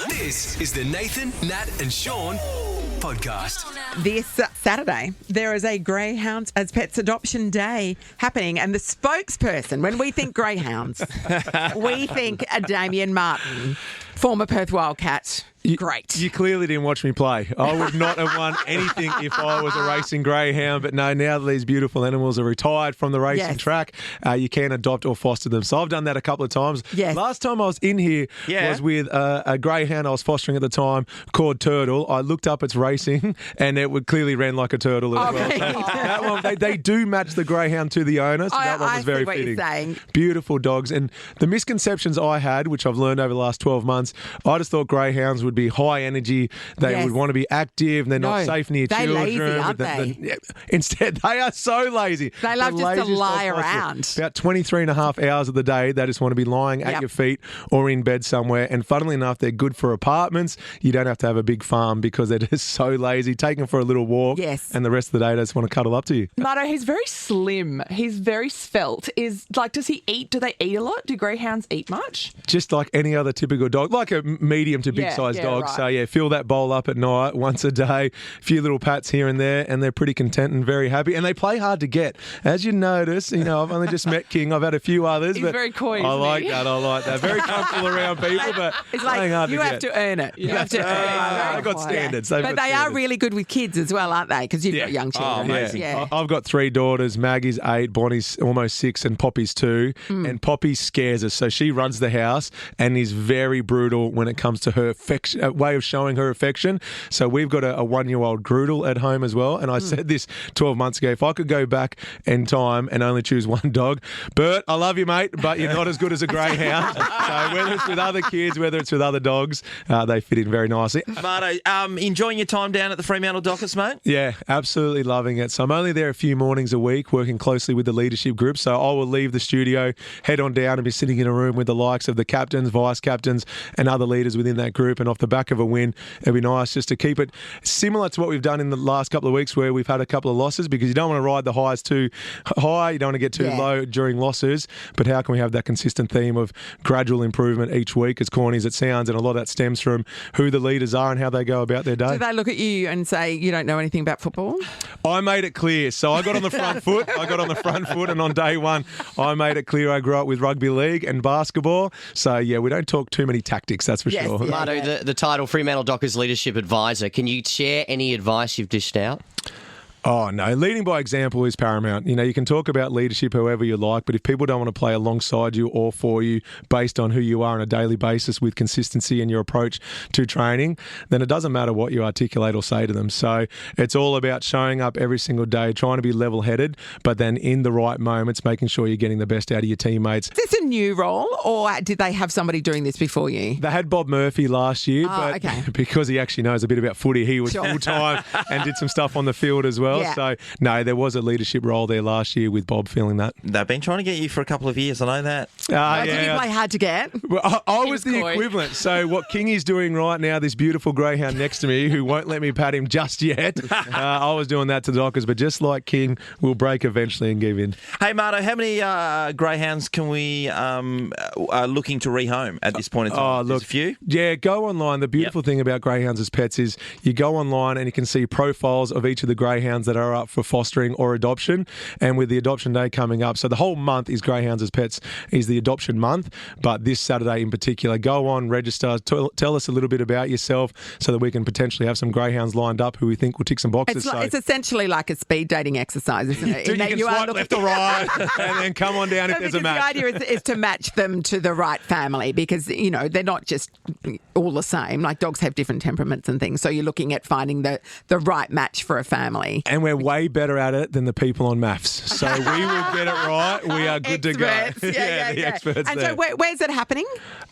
This is the Nathan, Nat and Shaun podcast. This Saturday, there is a Greyhounds as Pets Adoption Day happening, and the spokesperson, when we think greyhounds, we think a Damien Martin, former Perth Wildcat. Great. You clearly didn't watch me play. I would not have won anything if I was a racing greyhound. But no, now that these beautiful animals are retired from the racing track, you can adopt or foster them. So I've done that a couple of times. Yes. Last time I was in here was with a greyhound I was fostering at the time called Turtle. I looked up its racing and it would clearly ran like a turtle as well. So that one, they do match the greyhound to the owner. So that one was very what fitting. You're saying. Beautiful dogs. And the misconceptions I had, which I've learned over the last 12 months, I just thought greyhounds would be high energy. They would want to be active. And they're not safe near children. They're lazy, aren't they? Instead, they are so lazy. They love just to lie around. About 23 and a half hours of the day, they just want to be lying at your feet or in bed somewhere. And funnily enough, they're good for apartments. You don't have to have a big farm because they're just so lazy. Take them for a little walk. Yes. And the rest of the day, they just want to cuddle up to you. Marto, he's very slim. He's very svelte. Does he eat? Do they eat a lot? Do greyhounds eat much? Just like any other typical dog, like a medium to big size dog. Right. So fill that bowl up at night once a day, a few little pats here and there, and they're pretty content and very happy. And they play hard to get. As you notice, I've only just met King. I've had a few others. He's but very coy, I like that. Very comfortable around people, but It's playing like hard you to have get. to earn it. You have to earn it. They've got standards. But they are really good with kids as well, aren't they? Because you've got young children. amazing. Yeah. I've got 3 daughters. Maggie's 8, Bonnie's almost 6, and Poppy's 2. And Poppy scares us. So she runs the house and is very brutal when it comes to her way of showing her affection. So we've got a 1-year-old Groodle at home as well. And I said this 12 months ago, if I could go back in time and only choose one dog, Bert, I love you, mate, but you're not as good as a greyhound. So whether it's with other kids, whether it's with other dogs, they fit in very nicely. Marto, enjoying your time down at the Fremantle Dockers, mate? Yeah, absolutely loving it. So I'm only there a few mornings a week working closely with the leadership group. So I will leave the studio, head on down and be sitting in a room with the likes of the captains, vice captains and other leaders within that group. And off the back of a win, it'd be nice just to keep it similar to what we've done in the last couple of weeks where we've had a couple of losses, because you don't want to ride the highs too high, you don't want to get too low during losses. But how can we have that consistent theme of gradual improvement each week, as corny as it sounds? And a lot of that stems from who the leaders are and how they go about their day. Do they look at you and say, you don't know anything about football? I made it clear. So I got on the front foot. And on day one, I made it clear I grew up with rugby league and basketball. So, we don't talk too many tactics, that's for sure. Yeah. Marto, the title Fremantle Dockers Leadership Advisor. Can you share any advice you've dished out? Oh, no. Leading by example is paramount. You can talk about leadership however you like, but if people don't want to play alongside you or for you based on who you are on a daily basis with consistency in your approach to training, then it doesn't matter what you articulate or say to them. So it's all about showing up every single day, trying to be level-headed, but then in the right moments, making sure you're getting the best out of your teammates. Is this a new role, or did they have somebody doing this before you? They had Bob Murphy last year, but because he actually knows a bit about footy, he was full-time and did some stuff on the field as well. Yeah. So, no, there was a leadership role there last year with Bob feeling that. They've been trying to get you for a couple of years, I know that. Did you play hard to get? Well, I was the equivalent. So what Kingy's doing right now, this beautiful greyhound next to me who won't let me pat him just yet, I was doing that to the Dockers, but just like King, we'll break eventually and give in. Hey, Marto, how many greyhounds can we are looking to rehome at this point in time? Look, There's a few? Yeah, go online. The beautiful thing about greyhounds as pets is you go online and you can see profiles of each of the greyhounds that are up for fostering or adoption. And with the adoption day coming up, so the whole month is greyhounds as pets, is the adoption month. But this Saturday in particular, go on, register, tell us a little bit about yourself so that we can potentially have some greyhounds lined up who we think will tick some boxes. It's essentially like a speed dating exercise, isn't it? Dude, you can swipe left or right and then come on down if there's a match. The idea is to match them to the right family, because, they're not just all the same. Like, dogs have different temperaments and things. So you're looking at finding the right match for a family. And we're way better at it than the people on maths. So we will get it right. We are good to go. Yeah. The experts and there. so where's it happening?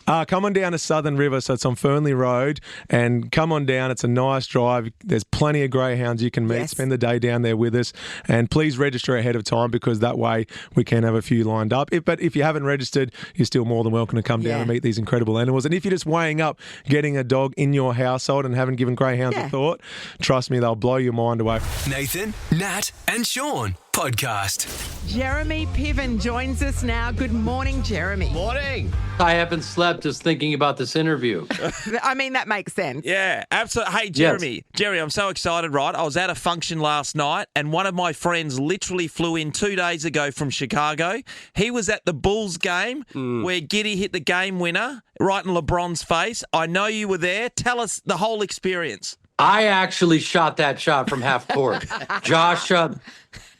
Come on down to Southern River, so it's on Fernley Road, and come on down. It's a nice drive. There's plenty of greyhounds you can meet. Yes. Spend the day down there with us, and please register ahead of time, because that way we can have a few lined up. But if you haven't registered, you're still more than welcome to come down and meet these incredible animals. And if you're just weighing up getting a dog in your household and haven't given greyhounds a thought, trust me, they'll blow your mind away. Nathan, Nat and Shaun. podcast. Jeremy Piven joins us now. Good morning, Jeremy. Morning. I haven't slept just thinking about this interview. I mean, that makes sense. Yeah, absolutely. Hey, Jeremy, I'm so excited, right? I was at a function last night, and one of my friends literally flew in 2 days ago from Chicago. He was at the Bulls game where Giddy hit the game winner right in LeBron's face. I know you were there. Tell us the whole experience. I actually shot that shot from half court. Josh,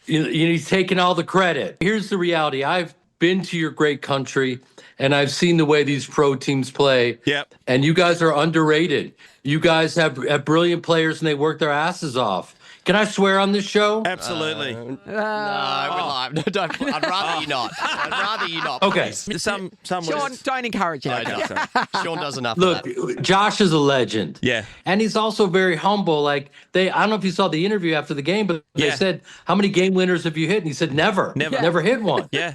he's taking all the credit. Here's the reality. I've been to your great country, and I've seen the way these pro teams play. Yep. And you guys are underrated. You guys have brilliant players, and they work their asses off. Can I swear on this show? Absolutely. No, we're live. No, don't. I'd rather you not. I'd rather you not. Okay. Please. Some Sean, don't encourage it. No, Sean does enough Look, of that. Josh is a legend. Yeah. And he's also very humble. Like I don't know if you saw the interview after the game, but they said, how many game winners have you hit? And he said, never. Never hit one. Yeah.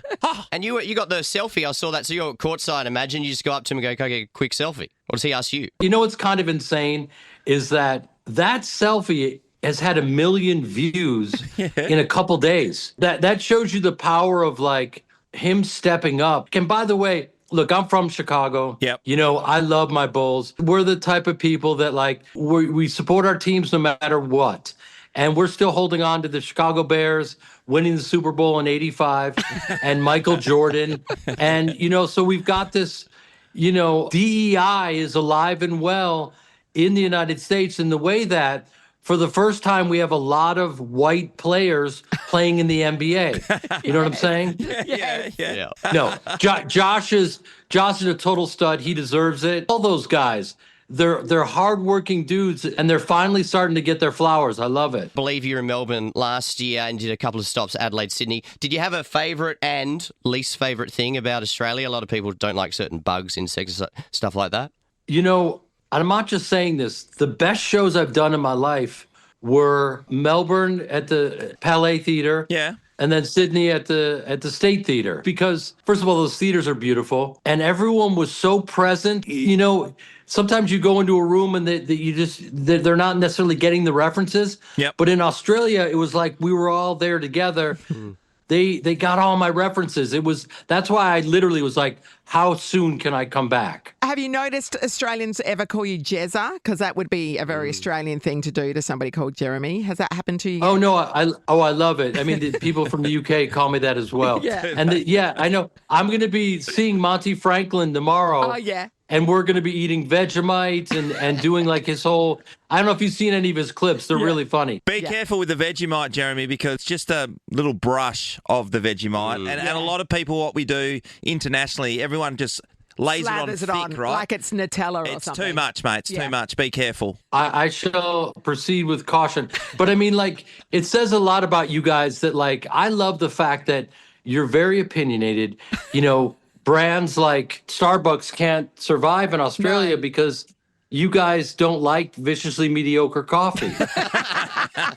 And you got the selfie. I saw that. So you're courtside. Imagine you just go up to him and go, "Can I get a quick selfie?" What does he ask you? You know what's kind of insane is that selfie has had 1 million views in a couple days. That shows you the power of like him stepping up. And by the way, look, I'm from Chicago. Yep. You know, I love my Bulls. We're the type of people that like we support our teams no matter what. And we're still holding on to the Chicago Bears winning the Super Bowl in '85 and Michael Jordan. And, so we've got this, DEI is alive and well in the United States in the way that for the first time we have a lot of white players playing in the NBA. You know what I'm saying? Yeah. No, Josh is a total stud. He deserves it. All those guys, they're hardworking dudes, and they're finally starting to get their flowers. I love it. I believe you were in Melbourne last year and did a couple of stops, Adelaide, Sydney. Did you have a favourite and least favourite thing about Australia? A lot of people don't like certain bugs, insects, stuff like that. I'm not just saying this. The best shows I've done in my life were Melbourne at the Palais Theatre. Yeah. And then Sydney at the State Theatre. Because, first of all, those theaters are beautiful. And everyone was so present. Sometimes you go into a room and they're not necessarily getting the references. Yep. But in Australia, it was like we were all there together. They got all my references. That's why I literally was like, how soon can I come back? Have you noticed Australians ever call you Jezza? Because that would be a very Australian thing to do to somebody called Jeremy. Has that happened to you? Oh, no, I love it. I mean, the people from the UK call me that as well. Yeah. And I know. I'm going to be seeing Monty Franklin tomorrow. Oh, yeah. And we're going to be eating Vegemite and doing like his whole, I don't know if you've seen any of his clips. They're really funny. Be careful with the Vegemite, Jeremy, because it's just a little brush of the Vegemite. And a lot of people, what we do internationally, everyone just lays it on Slathers thick, right? like it's Nutella or It's something. too much, mate. It's too much. Be careful. I shall proceed with caution. But I mean, like, it says a lot about you guys that, like, I love the fact that you're very opinionated. Brands like Starbucks can't survive in Australia because you guys don't like viciously mediocre coffee.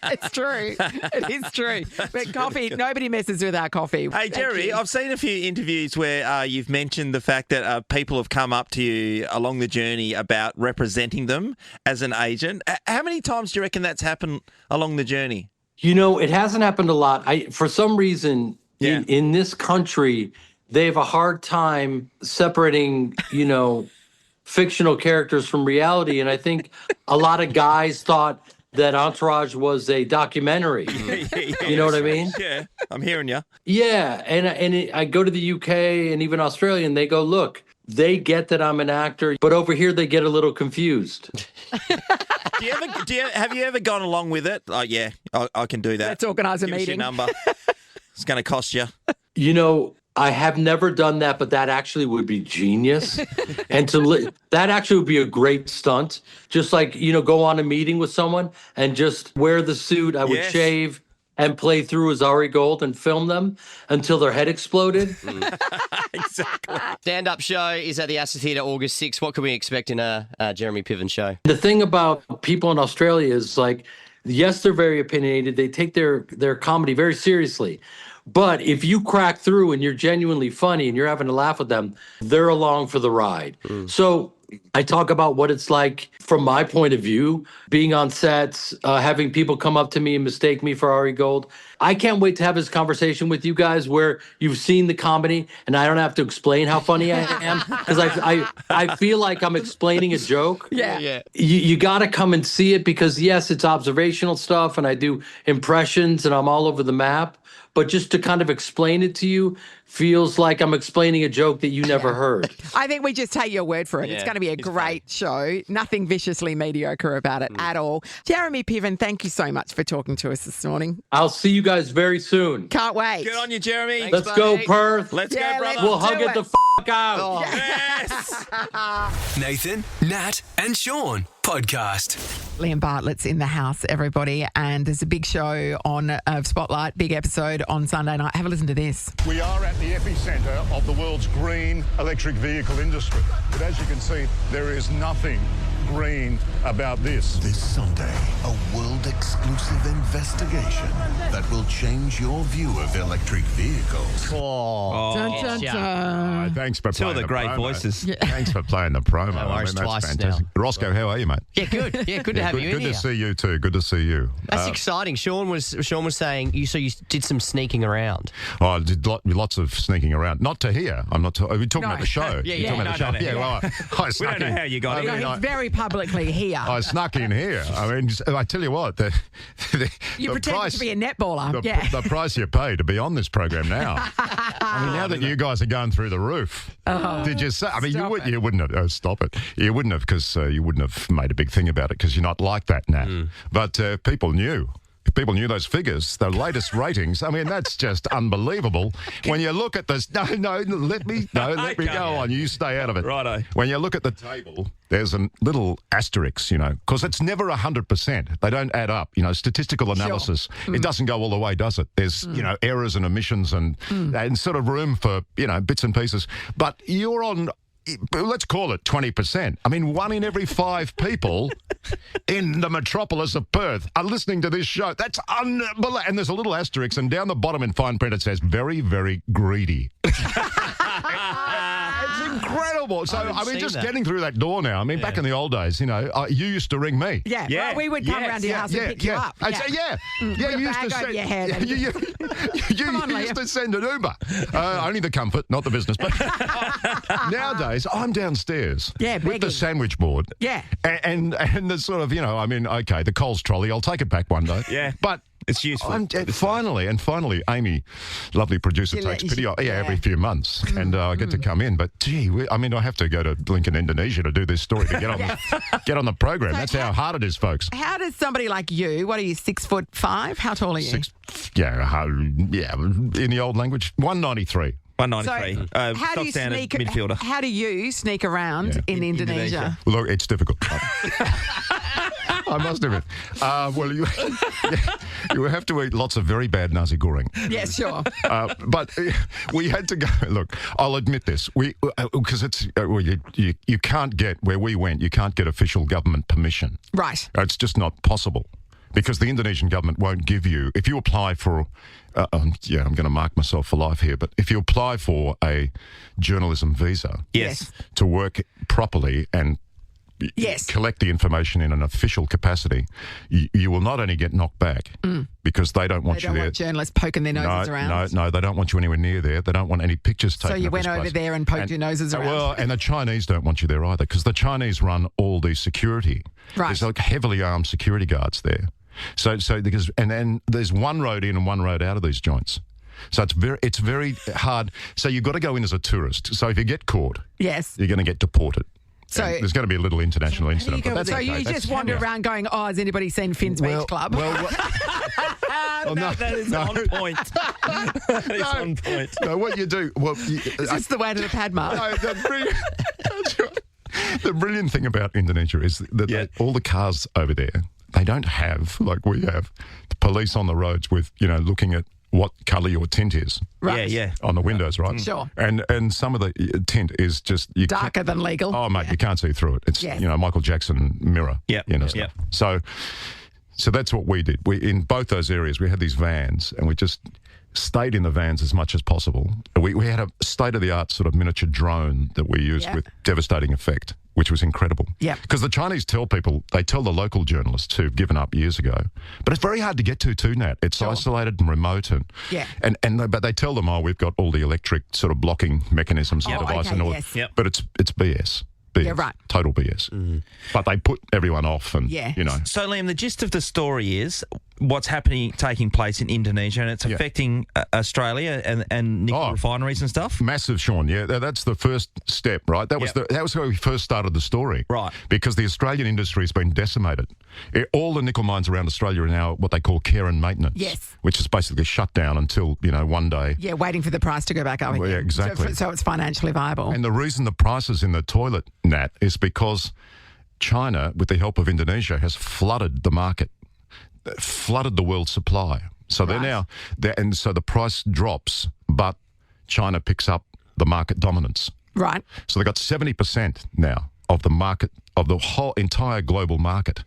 It's true. It is true. But coffee, nobody messes with our coffee. Hey, Jerry, I've seen a few interviews where you've mentioned the fact that people have come up to you along the journey about representing them as an agent. How many times do you reckon that's happened along the journey? It hasn't happened a lot. For some reason, in this country, they have a hard time separating, fictional characters from reality. And I think a lot of guys thought that Entourage was a documentary. You know what I mean? Yeah, I'm hearing you. Yeah. I go to the UK and even Australia, and they go, look, they get that I'm an actor, but over here they get a little confused. Have you ever gone along with it? Oh, yeah, I can do that. Let's organise a Give us your meeting. number. It's going to cost you. I have never done that, but that actually would be genius. And that actually would be a great stunt. Just like, go on a meeting with someone and just wear the suit. I would shave and play through as Ari Gold and film them until their head exploded. Exactly. Stand-up show is at the Astor Theatre August 6th. What can we expect in a Jeremy Piven show? The thing about people in Australia is like, yes, they're very opinionated. They take their comedy very seriously. But if you crack through and you're genuinely funny and you're having a laugh with them, they're along for the ride. So I talk about what it's like from my point of view, being on sets, having people come up to me and mistake me for Ari Gold. I can't wait to have this conversation with you guys where you've seen the comedy and I don't have to explain how funny I am because I feel like I'm explaining a joke. Yeah. You got to come and see it because, yes, it's observational stuff and I do impressions and I'm all over the map. But just to kind of explain it to you feels like I'm explaining a joke that you never heard. I think we just take your word for it. It's Yeah, going to be a it's great show. Nothing viciously mediocre about it at all. Jeremy Piven, thank you so much for talking to us this morning. I'll see you guys very soon. Can't wait. Good on you, Jeremy. Let's go, Perth. Let's Yeah, go, brother. let's We'll hug do it the out. Yes. Nathan, Nat, and Sean podcast. Liam Bartlett's in the house, everybody, and there's a big show on Spotlight, big episode on Sunday night. Have a listen to this. We are at the epicentre of the world's green electric vehicle industry. But as you can see, there is nothing green about this. This Sunday, a world-exclusive investigation that will change your view of electric vehicles. Dun, dun, dun. Thanks for Two playing of the great promo. voices. Thanks for playing the promo. No worries, that's twice fantastic. Roscoe, how are you, mate? Yeah, good. Yeah, good to have you in Good here. to see you too. Good to see you. That's exciting. Sean was saying you did some sneaking around. Oh, I did lots of sneaking around. Not to here. I'm not. Are we talking about the show? Yeah, You're talking about no, the show. no, Well, I We snuck don't know in. how you got it. No, he's very publicly here. I snuck in here. I mean, I tell you what, the You the pretend price, to be a netballer. the, Yeah. the price you pay to be on this program now. I mean, now that you guys are going through the roof, did you say? I mean, you wouldn't have. Stop it. You wouldn't have because you wouldn't have made a big thing about it because you're not like that, Nat. But people knew. People knew those figures, the latest ratings. I mean, that's just unbelievable. When you look at this, let me go on. You stay out of it. Righto. When you look at the table, there's a little asterisk, because it's never 100%. They don't add up. Statistical analysis, it doesn't go all the way, does it? There's, errors and omissions and sort of room for, bits and pieces. But you're on, let's call it 20%. I mean, 1 in every 5 people in the metropolis of Perth are listening to this show. That's unbelievable. And there's a little asterisk, and down the bottom in fine print it says, very, very greedy. It's incredible. So, I mean, just getting through that door now. I mean, back in the old days, you used to ring me. Yeah. Yeah. Well, we would come around to your house and pick you up. I'd say, Put you a used bag to over send, your head and- you Come on, used Liam. to send an Uber. Only the comfort, not the business. But nowadays, I'm downstairs Yeah, with the begging. sandwich board. Yeah. And the sort of, okay, the Coles trolley, I'll take it back one day. Yeah. But It's useful. Finally, Amy, lovely producer, You takes let- pity. yeah. Every few months, and I get to come in. But gee, I have to go to Lincoln, Indonesia, to do this story to get on the program. That's how hard it is, folks. How does somebody like you, what are you, 6'5"? How tall are you? In the old language, 193. 193. how do Stock you standard sneak? midfielder. How do you sneak around in Indonesia? Look, it's difficult. I must admit. You have to eat lots of very bad nasi goreng. Yeah, sure. But we had to go. Look, I'll admit this. Because you can't get where we went. You can't get official government permission. Right. It's just not possible because the Indonesian government won't give you. If you apply for, I'm going to mark myself for life here. But if you apply for a journalism visa, Yes. to work properly and Yes. collect the information in an official capacity, you will not only get knocked back because they don't want They you don't there. want journalists poking their noses around. No, they don't want you anywhere near there. They don't want any pictures taken. So you of went this over place. there and poked your noses around. Well, and the Chinese don't want you there either because the Chinese run all the security. Right. There's like heavily armed security guards there. So because and then there's one road in and one road out of these joints. So it's very hard. So you've got to go in as a tourist. So if you get caught, Yes. you're going to get deported. So- And there's going to be a little international incident. But that's So okay. you That's- just wander yeah. around going, oh, has anybody seen Finn's Beach Club? That is on point. That is on point. No, what you do? Well, Is this the way to the Padma? No, the brilliant thing about Indonesia is that all the cars over there, they don't have, like we have, the police on the roads with, looking at what colour your tint is. Right. Yeah. On the windows, right? Sure. And some of the tint is just... Darker than legal. Oh, mate, you can't see through it. It's, Yes. Michael Jackson mirror. Yep. Stuff. Yep. So that's what we did. In both those areas, we had these vans and we just stayed in the vans as much as possible. We had a state-of-the-art sort of miniature drone that we used with devastating effect, which was incredible. Yeah. Because the Chinese tell the local journalists who've given up years ago, but it's very hard to get to too, Nat. It's isolated and remote, but they tell them, we've got all the electric sort of blocking mechanisms and device and all. Yes. But it's BS. BS. Yeah, right. Total BS. But they put everyone off and, you know. So, Liam, the gist of the story is what's taking place in Indonesia, and it's affecting Australia and nickel refineries and stuff? Massive, Sean. Yeah, that's the first step, right? That was where we first started the story. Right. Because the Australian industry has been decimated. All the nickel mines around Australia are now what they call care and maintenance. Yes. Which is basically shut down until, one day. Yeah, waiting for the price to go back up again. Yeah, exactly. So it's financially viable. And the reason the price is in the toilet, Nat, is because China, with the help of Indonesia, has flooded the market, flooded the world supply. So so the price drops, but China picks up the market dominance. Right. So they've got 70% now of the market, of the whole entire global market.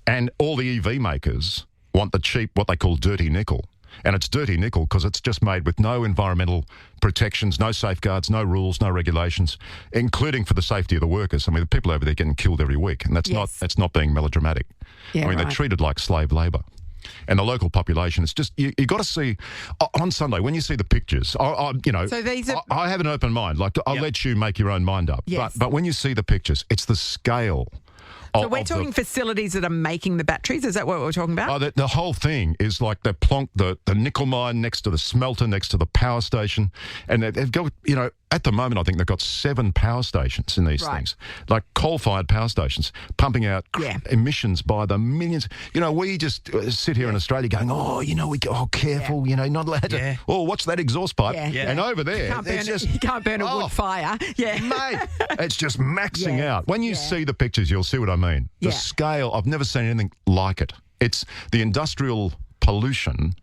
And all the EV makers want the cheap, what they call dirty nickel. And it's dirty nickel because it's just made with no environmental protections, no safeguards, no rules, no regulations, including for the safety of the workers. I mean, the people over there getting killed every week, and that's not being melodramatic. Yeah, they're treated like slave labour. And the local population, it's just, you got to see, on Sunday, when you see the pictures, so these are, I have an open mind. Like, I'll let you make your own mind up. Yes. But when you see the pictures, it's the scale. So we're talking facilities that are making the batteries? Is that what we're talking about? The whole thing is like they plonked the nickel mine next to the smelter, next to the power station. And they've got, at the moment, I think they've got 7 power stations in these things. Like coal-fired power stations, pumping out emissions by the millions. We just sit here in Australia going, careful, not allowed to. Oh, watch that exhaust pipe. Yeah. And over there, you can't burn a wood fire. Yeah. Mate, it's just maxing out. When you see the pictures, you'll see what I mean. The scale, I've never seen anything like it. It's the industrial pollution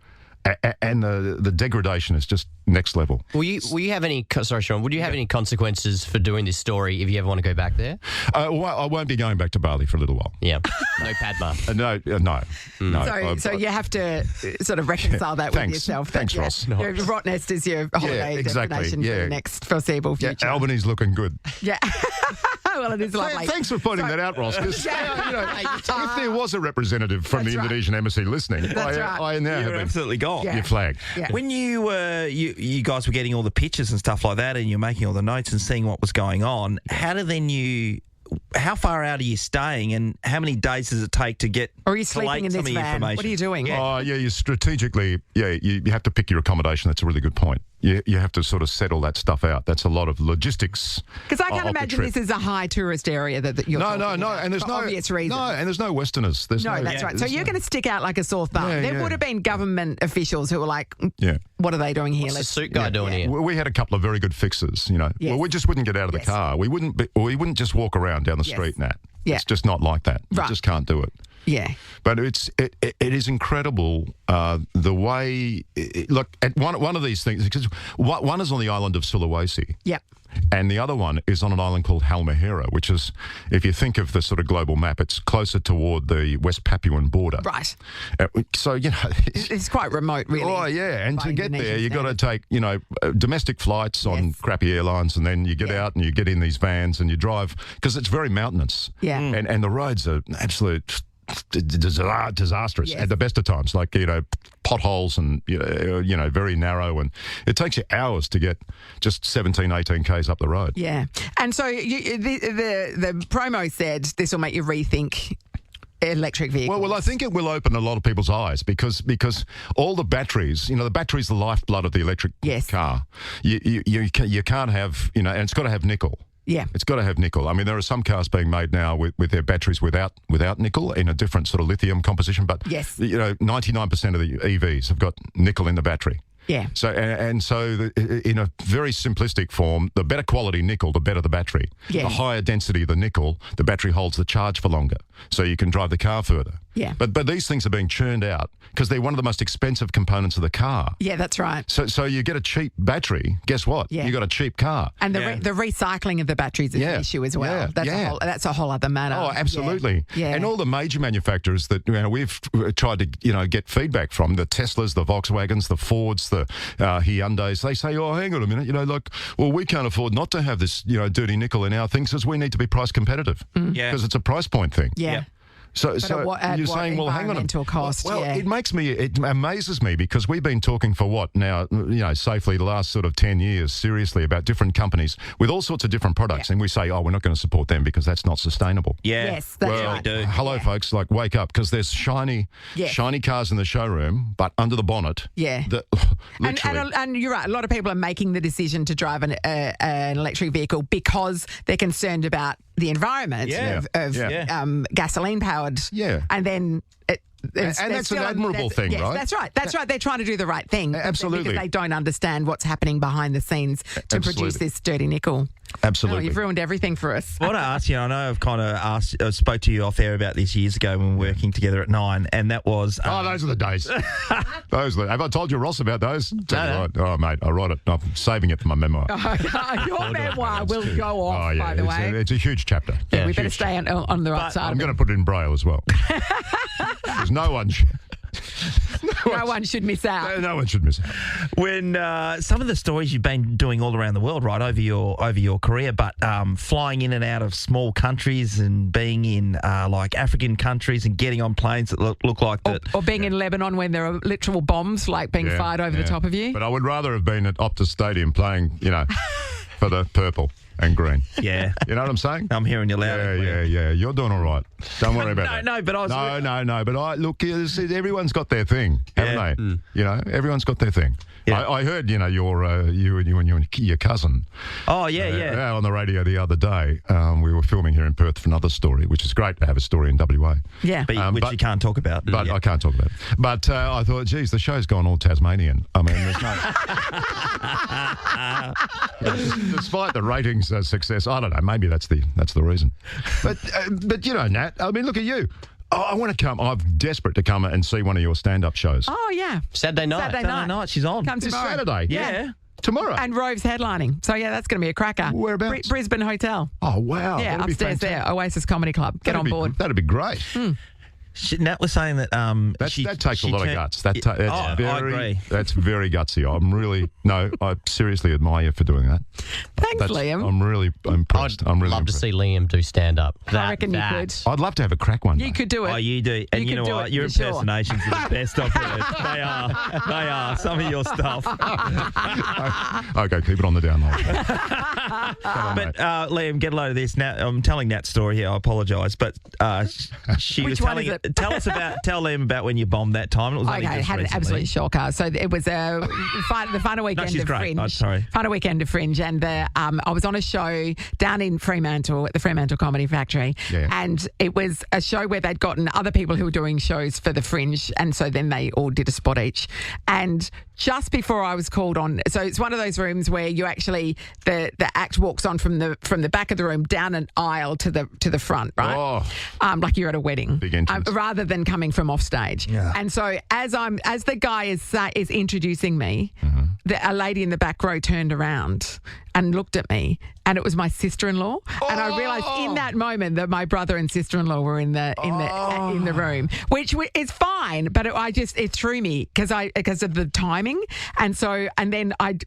and the degradation is just next level. Will you have any? Sorry, Sean. Would you have any consequences for doing this story if you ever want to go back there? Well, I won't be going back to Bali for a little while. Yeah, no Padma. No. So you have to sort of reconcile that with yourself. Thanks, Ross. Rottnest is your holiday destination for the next foreseeable future. Yeah, Albany's looking good. Yeah. Well, it is lovely. Thanks for pointing that out, Ross. Because if there was a representative from the Indonesian embassy listening, I now have absolutely gone. Your flag. Yeah. When you guys were getting all the pictures and stuff like that, and you're making all the notes and seeing what was going on, how far out are you staying, and how many days does it take to get? Or are you sleeping in this van? What are you doing? You strategically, you have to pick your accommodation. That's a really good point. You have to sort of settle that stuff out. That's a lot of logistics. Because I can't imagine this is a high tourist area that you're talking about, and there's for obvious reasons. No, and there's no Westerners. That's right. So you're going to stick out like a sore thumb. There would have been government officials who were like, what are they doing here? What's the suit guy doing here? We had a couple of very good fixes, Well, we just wouldn't get out of the car. We wouldn't just walk around down the street, Nat. It's just not like that. You just can't do it. Yeah. But it is incredible the way, look, at one of these things, because one is on the island of Sulawesi. Yep. And the other one is on an island called Halmahera, which is, if you think of the sort of global map, it's closer toward the West Papuan border. Right. So, it's quite remote, really. Oh, yeah. And to get there, you've got to take, domestic flights on crappy airlines, and then you get out and you get in these vans and you drive, because it's very mountainous. Yeah. And the roads are absolute disastrous at the best of times, like potholes and very narrow, and it takes you hours to get just 18 k's up the road. Yeah. And so the promo said this will make you rethink electric vehicles. Well, I think it will open a lot of people's eyes because all the batteries, the battery's the lifeblood of the electric car. You can't have, and it's got to have nickel. Yeah. It's got to have nickel. I mean, there are some cars being made now with their batteries without nickel in a different sort of lithium composition, but 99% of the EVs have got nickel in the battery. Yeah. So in a very simplistic form, the better quality nickel, the better the battery. Yeah. The higher density of the nickel, the battery holds the charge for longer, so you can drive the car further. Yeah. But these things are being churned out because they're one of the most expensive components of the car. Yeah, that's right. So you get a cheap battery. Guess what? Yeah. You got a cheap car. And the recycling of the batteries is an issue as well. Yeah. That's a whole other matter. Oh, absolutely. Yeah. And all the major manufacturers that we've tried to get feedback from, the Teslas, the Volkswagens, the Fords, the Hyundais, they say, oh, hang on a minute, we can't afford not to have this, dirty nickel in our things, because we need to be price competitive. Yeah. Because it's a price point thing. Yeah. So at you're what saying, well, hang on. environmental cost? Well, yeah. it amazes me because we've been talking for what now, safely the last sort of 10 years, seriously, about different companies with all sorts of different products. And we say, we're not going to support them because that's not sustainable. Yeah. Yes, that's right. We do. Hello, folks, wake up, because there's shiny cars in the showroom, but under the bonnet. Yeah. And you're right, a lot of people are making the decision to drive an electric vehicle because they're concerned about the environment of gasoline-powered. Yeah. And then... that's an admirable thing, yes, right? That's right. That's right. They're trying to do the right thing. Absolutely. Because they don't understand what's happening behind the scenes to produce this dirty nickel. Absolutely. Oh, you've ruined everything for us. I want to ask you, I know I've kind of spoke to you off air about this years ago when we were working together at 9, and that was... those are the days. Have I told you, Ross, about those? No. Oh, mate, I write it. I'm saving it for my memoir. Your memoir will go off, by the way. It's a huge chapter. Yeah, we better stay on the right side I'm of it. going to put it in Braille as well. Because no one should miss out. No one should miss out. When some of the stories you've been doing all around the world, right, over your career, but flying in and out of small countries and being in like African countries and getting on planes that look like that. Or being in Lebanon when there are literal bombs being fired over the top of you. But I would rather have been at Optus Stadium playing, for the purple and green. Yeah. You know what I'm saying? I'm hearing you loud and clear. Yeah. You're doing all right. Don't worry about that. No, but I was... No. But look, everyone's got their thing, haven't they? Everyone's got their thing. Yeah. I heard, you and your cousin. Oh, yeah. On the radio the other day. We were filming here in Perth for another story, which is great to have a story in WA. Yeah. Which you can't talk about. But I can't talk about it. But I thought, geez, the show's gone all Tasmanian. I mean, there's no... Despite the ratings success, I don't know, maybe that's the reason. But Nat, I mean, look at you. I want to come. I'm desperate to come and see one of your stand-up shows. Oh, yeah. Saturday night. Saturday night. She's on. Come This tomorrow. Saturday? Yeah. Tomorrow? And Rove's headlining. So, yeah, that's going to be a cracker. Whereabouts? Brisbane Hotel. Oh, wow. Yeah, That'd be upstairs there. fantastic. Oasis Comedy Club. Get on board. That'd be great. Nat was saying that... that takes a lot of guts. I agree. That's very gutsy. I seriously admire you for doing that. Thanks, Liam. I'm really impressed. I'm really love impressed. to see Liam do stand-up. I reckon you could. I'd love to have a crack one day. You could do it. Oh, you do. And you know could do what? it, Your for sure. impersonations are the best I've heard. They are. Some of your stuff. Okay, keep it on the down low. But Liam, get a load of this. Nat, I'm telling Nat's story here. I apologise, but she Which was one telling is it? Tell Liam about when you bombed that time. It was only Okay, just had an recently. absolute shocker. So it was the final weekend she's of great. Fringe. Oh, sorry. Final weekend of Fringe, and I was on a show down in Fremantle at the Fremantle Comedy Factory, and it was a show where they'd gotten other people who were doing shows for the Fringe, and so then they all did a spot each. And just before I was called on, so it's one of those rooms where you actually the act walks on from the back of the room down an aisle to the front, right? Oh. Like you're at a wedding, Big entrance. rather than coming from off stage. Yeah. And so as the guy is introducing me, a lady in the back row turned around and looked at me, and it was my sister-in-law. And I realised in that moment that my brother and sister-in-law were in the room, which is fine, but it threw me because of the timing. And then I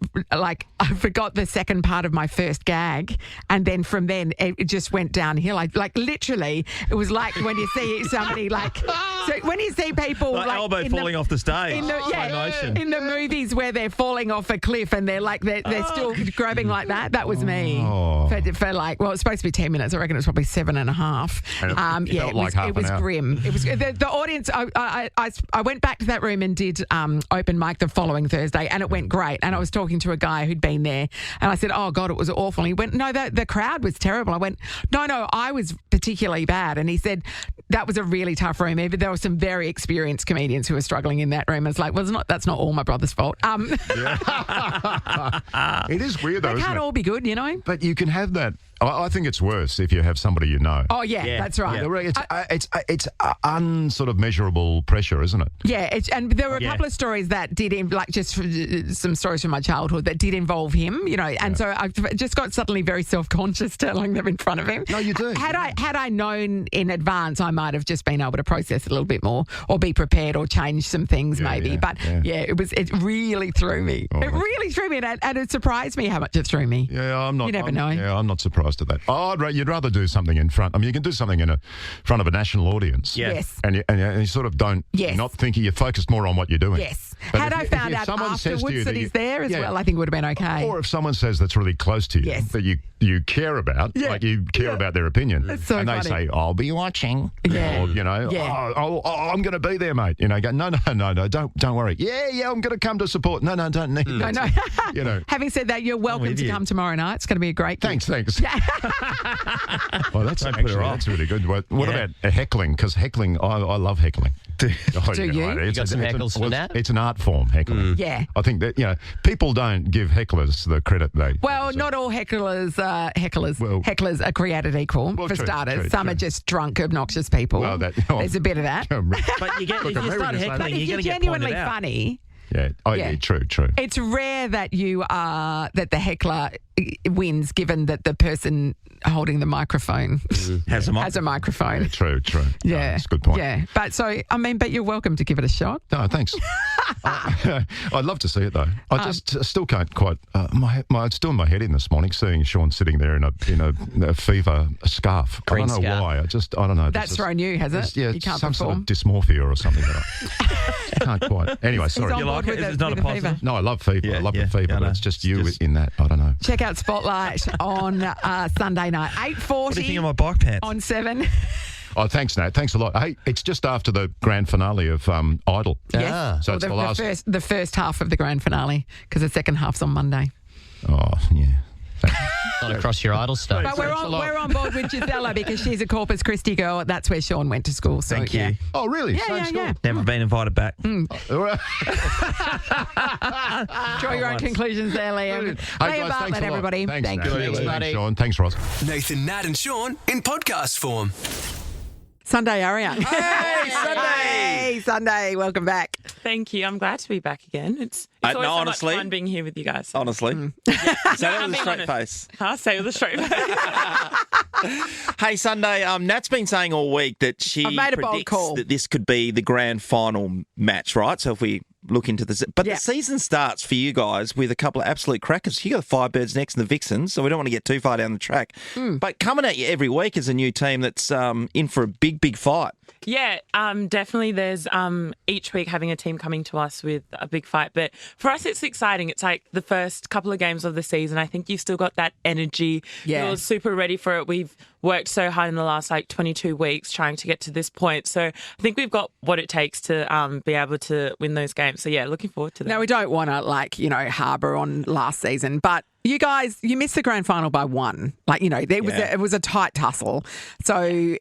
forgot the second part of my first gag, and then from then it just went downhill. Like literally, it was like when you see somebody so when you see people Like elbow falling off the stage. in Slow motion. in the movies where they're falling off a cliff and they're still grabbing like that. That was me for it's supposed to be 10 minutes. I reckon it was probably 7.5. And it felt like half it was an hour. grim. It was the audience. I went back to that room and did open mic the following Thursday, and it went great. And I was talking to a guy who'd been there, and I said, "Oh God, it was awful." And he went, "No, the crowd was terrible." I went, "No, I was particularly bad." And he said, "That was a really tough room. Even there were some very experienced comedians who were struggling in that room." It's like, well, that's not all my brother's fault. It is weird though, They isn't can't it? all be good, you know. But you can have that I think it's worse if you have somebody you know. Oh, yeah, that's right. It's unsort of measurable pressure, isn't it? Yeah, and there were a couple of stories that did, just some stories from my childhood that did involve him, and so I've just got suddenly very self-conscious telling them in front of him. No, you do. Had I known in advance, I might have just been able to process it a little bit more or be prepared or change some things maybe. But it really threw me. Oh, it really threw me, and it surprised me how much it threw me. Yeah, I'm not. You never know. Yeah, I'm not surprised at that. You'd rather do something in front. I mean, you can do something in front of a national audience. Yeah. Yes. And you sort of don't. Yes. Not thinking. You're focused more on what you're doing. Yes. But Had I found out someone says to afterwards you that he's there as well, I think it would have been okay. Or if someone says that's really close to you, that you care about, like you care about their opinion, That's so and they funny. say, "I'll be watching," Yeah. or I'm going to be there, mate. Go, no, don't worry. Yeah, I'm going to come to support. No, don't need that. No. Having said that, you're welcome to come tomorrow night. It's going to be a great gig. Thanks. Well, that's really good. What about heckling? Because heckling, I love heckling. Do you? You got some heckles from that? It's an art form, heckling. Yeah. I think that, people don't give hecklers the credit they Well, not all hecklers are created equal, for true, starters. true, Some true. are just drunk, obnoxious people. Well, There's a bit of that. But if you start heckling, But if you're you're going to get genuinely pointed out. funny, Yeah. True. it's rare that that the heckler wins, given that the person holding the microphone Has a mic. has a microphone. True. Yeah, That's a good point. Yeah, but you're welcome to give it a shot. No, thanks. I'd love to see it though. I just still can't quite. It's still in my head in this morning, seeing Shaun sitting there in a fever scarf. Green I don't know scarf. why. I don't know. That's thrown you, has it? Yeah, You can't some sort perform. of dysmorphia or something. That I can't quite. Anyway, sorry. on You like board it? with It's the not a fever. positive? No, I love fever. Yeah, I love yeah, the fever. yeah, I But know. it's just It's you just- in that. I don't know. Check out Spotlight on Sunday night, 8:40 What do you think of my bike pants? on 7. Oh, thanks, Nat. Thanks a lot. Hey, it's just after the grand finale of Idol. Yes. So it's the last. the first half of the grand finale, because the second half's on Monday. Oh, yeah. Not across your idol stuff. But we're on board with Gisela because she's a Corpus Christi girl. That's where Shaun went to school. So, Thank you. yeah. Oh, really? Yeah. Never been invited back. All right. Draw your own conclusions there, Liam. Hey, Liam guys, thanks Bartlett, a lot. everybody. Thanks, Thank Nat. you. Thanks, Shaun. Thanks, Ross. Nathan, Nat, and Shaun in podcast form. Sunday Ariane. Hey, Sunday! Hey, Sunday. Welcome back. Thank you. I'm glad to be back again. It's No, always so honestly. much fun being here with you guys. Honestly. No, Say that I'm with a being straight honest. face. Huh? Say with a straight face. Hey, Sunday, Nat's been saying all week that she I've made a bold predicts call. that this could be the grand final match, right? So if we look into this. But Yeah. the season starts for you guys with a couple of absolute crackers. You got the Firebirds next and the Vixens, so we don't want to get too far down the track. But coming at you every week is a new team that's in for a big, big fight. Yeah, definitely. There's each week having a team coming to us with a big fight. But for us, it's exciting. It's like the first couple of games of the season. I think you've still got that energy. Yeah. You're super ready for it. We've worked so hard in the last 22 weeks trying to get to this point. So I think we've got what it takes to be able to win those games. So yeah, looking forward to that. Now, we don't want to, harbour on last season, but you guys, you missed the grand final by one. It was a tight tussle. So,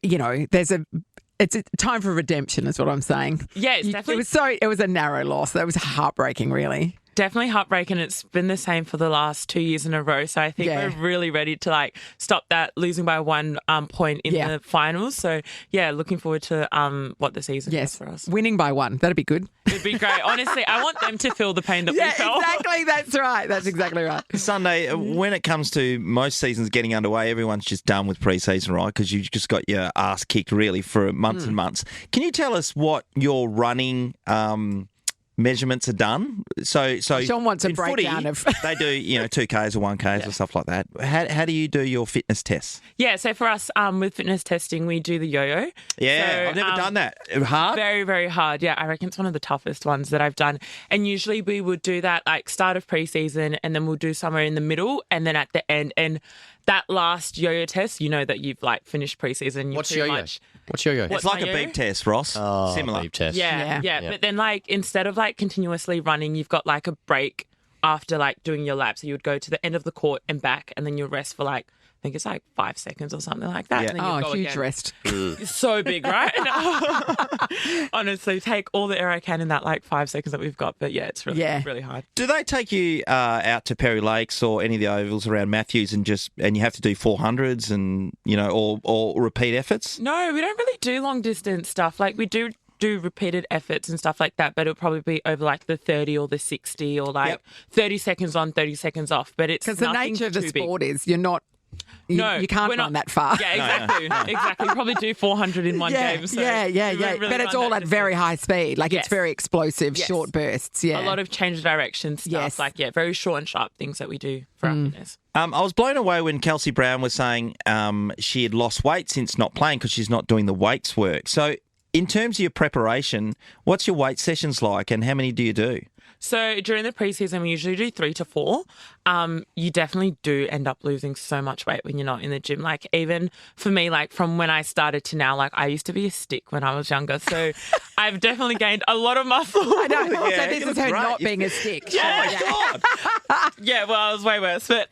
it's a time for redemption is what I'm saying. Yeah, it's definitely... It was a narrow loss. That was heartbreaking, really. Definitely heartbreaking. It's been the same for the last 2 years in a row. So I think we're really ready to stop that losing by 1 point in the finals. So yeah, looking forward to what the season is for us. Winning by 1. That'd be good. It'd be great. Honestly, I want them to feel the pain that we felt. Exactly. That's right. That's exactly right. Sunday, when it comes to most seasons getting underway, everyone's just done with pre-season, right? Because you've just got your ass kicked really for months and months. Can you tell us what your running measurements are done? So Shaun wants a in breakdown footy, of... they do 2Ks or 1Ks or stuff like that. How do you do your fitness tests? Yeah, so for us with fitness testing, we do the yo-yo. Yeah, So, I've never done that. Hard? Very, very hard. Yeah, I reckon it's one of the toughest ones that I've done. And usually we would do that start of pre-season, and then we'll do somewhere in the middle and then at the end. And that last yo-yo test, you know that you've finished pre-season. What's yo-yo? What's yo-yo? It's like a yo-yo? beep test, Ross. Oh, Similar. beep test. Yeah. But then instead of continuously running, you've got a break after doing your lap. So you would go to the end of the court and back, and then you'll rest for think it's like 5 seconds or something like that. Yeah. And then you go huge again. rest. It's so big, right? Honestly, take all the air I can in that like 5 seconds that we've got. But yeah, it's really hard. Do they take you out to Perry Lakes or any of the ovals around Matthews and you have to do 400s and, or repeat efforts? No, we don't really do long distance stuff. Like we do repeated efforts and stuff like that, but it'll probably be over like the 30 or the 60 or like 30 seconds on, 30 seconds off. But it's because the nature of the sport is you're not. You can't run that far. Yeah, exactly. Exactly. You probably do 400 in one game. So really but it's all at very high speed. Like it's very explosive, short bursts. Yeah. A lot of change of direction stuff. Yes. Very short and sharp things that we do for our fitness. I was blown away when Kelsey Brown was saying she had lost weight since not playing because she's not doing the weights work. So in terms of your preparation, what's your weight sessions like and how many do you do? So during the preseason, we usually do 3 to 4. You definitely do end up losing so much weight when you're not in the gym. Like even for me, like from when I started to now, like I used to be a stick when I was younger. So I've definitely gained a lot of muscle. I know. So this is her not being a stick. Yeah. Oh my God. Yeah, well, I was way worse. But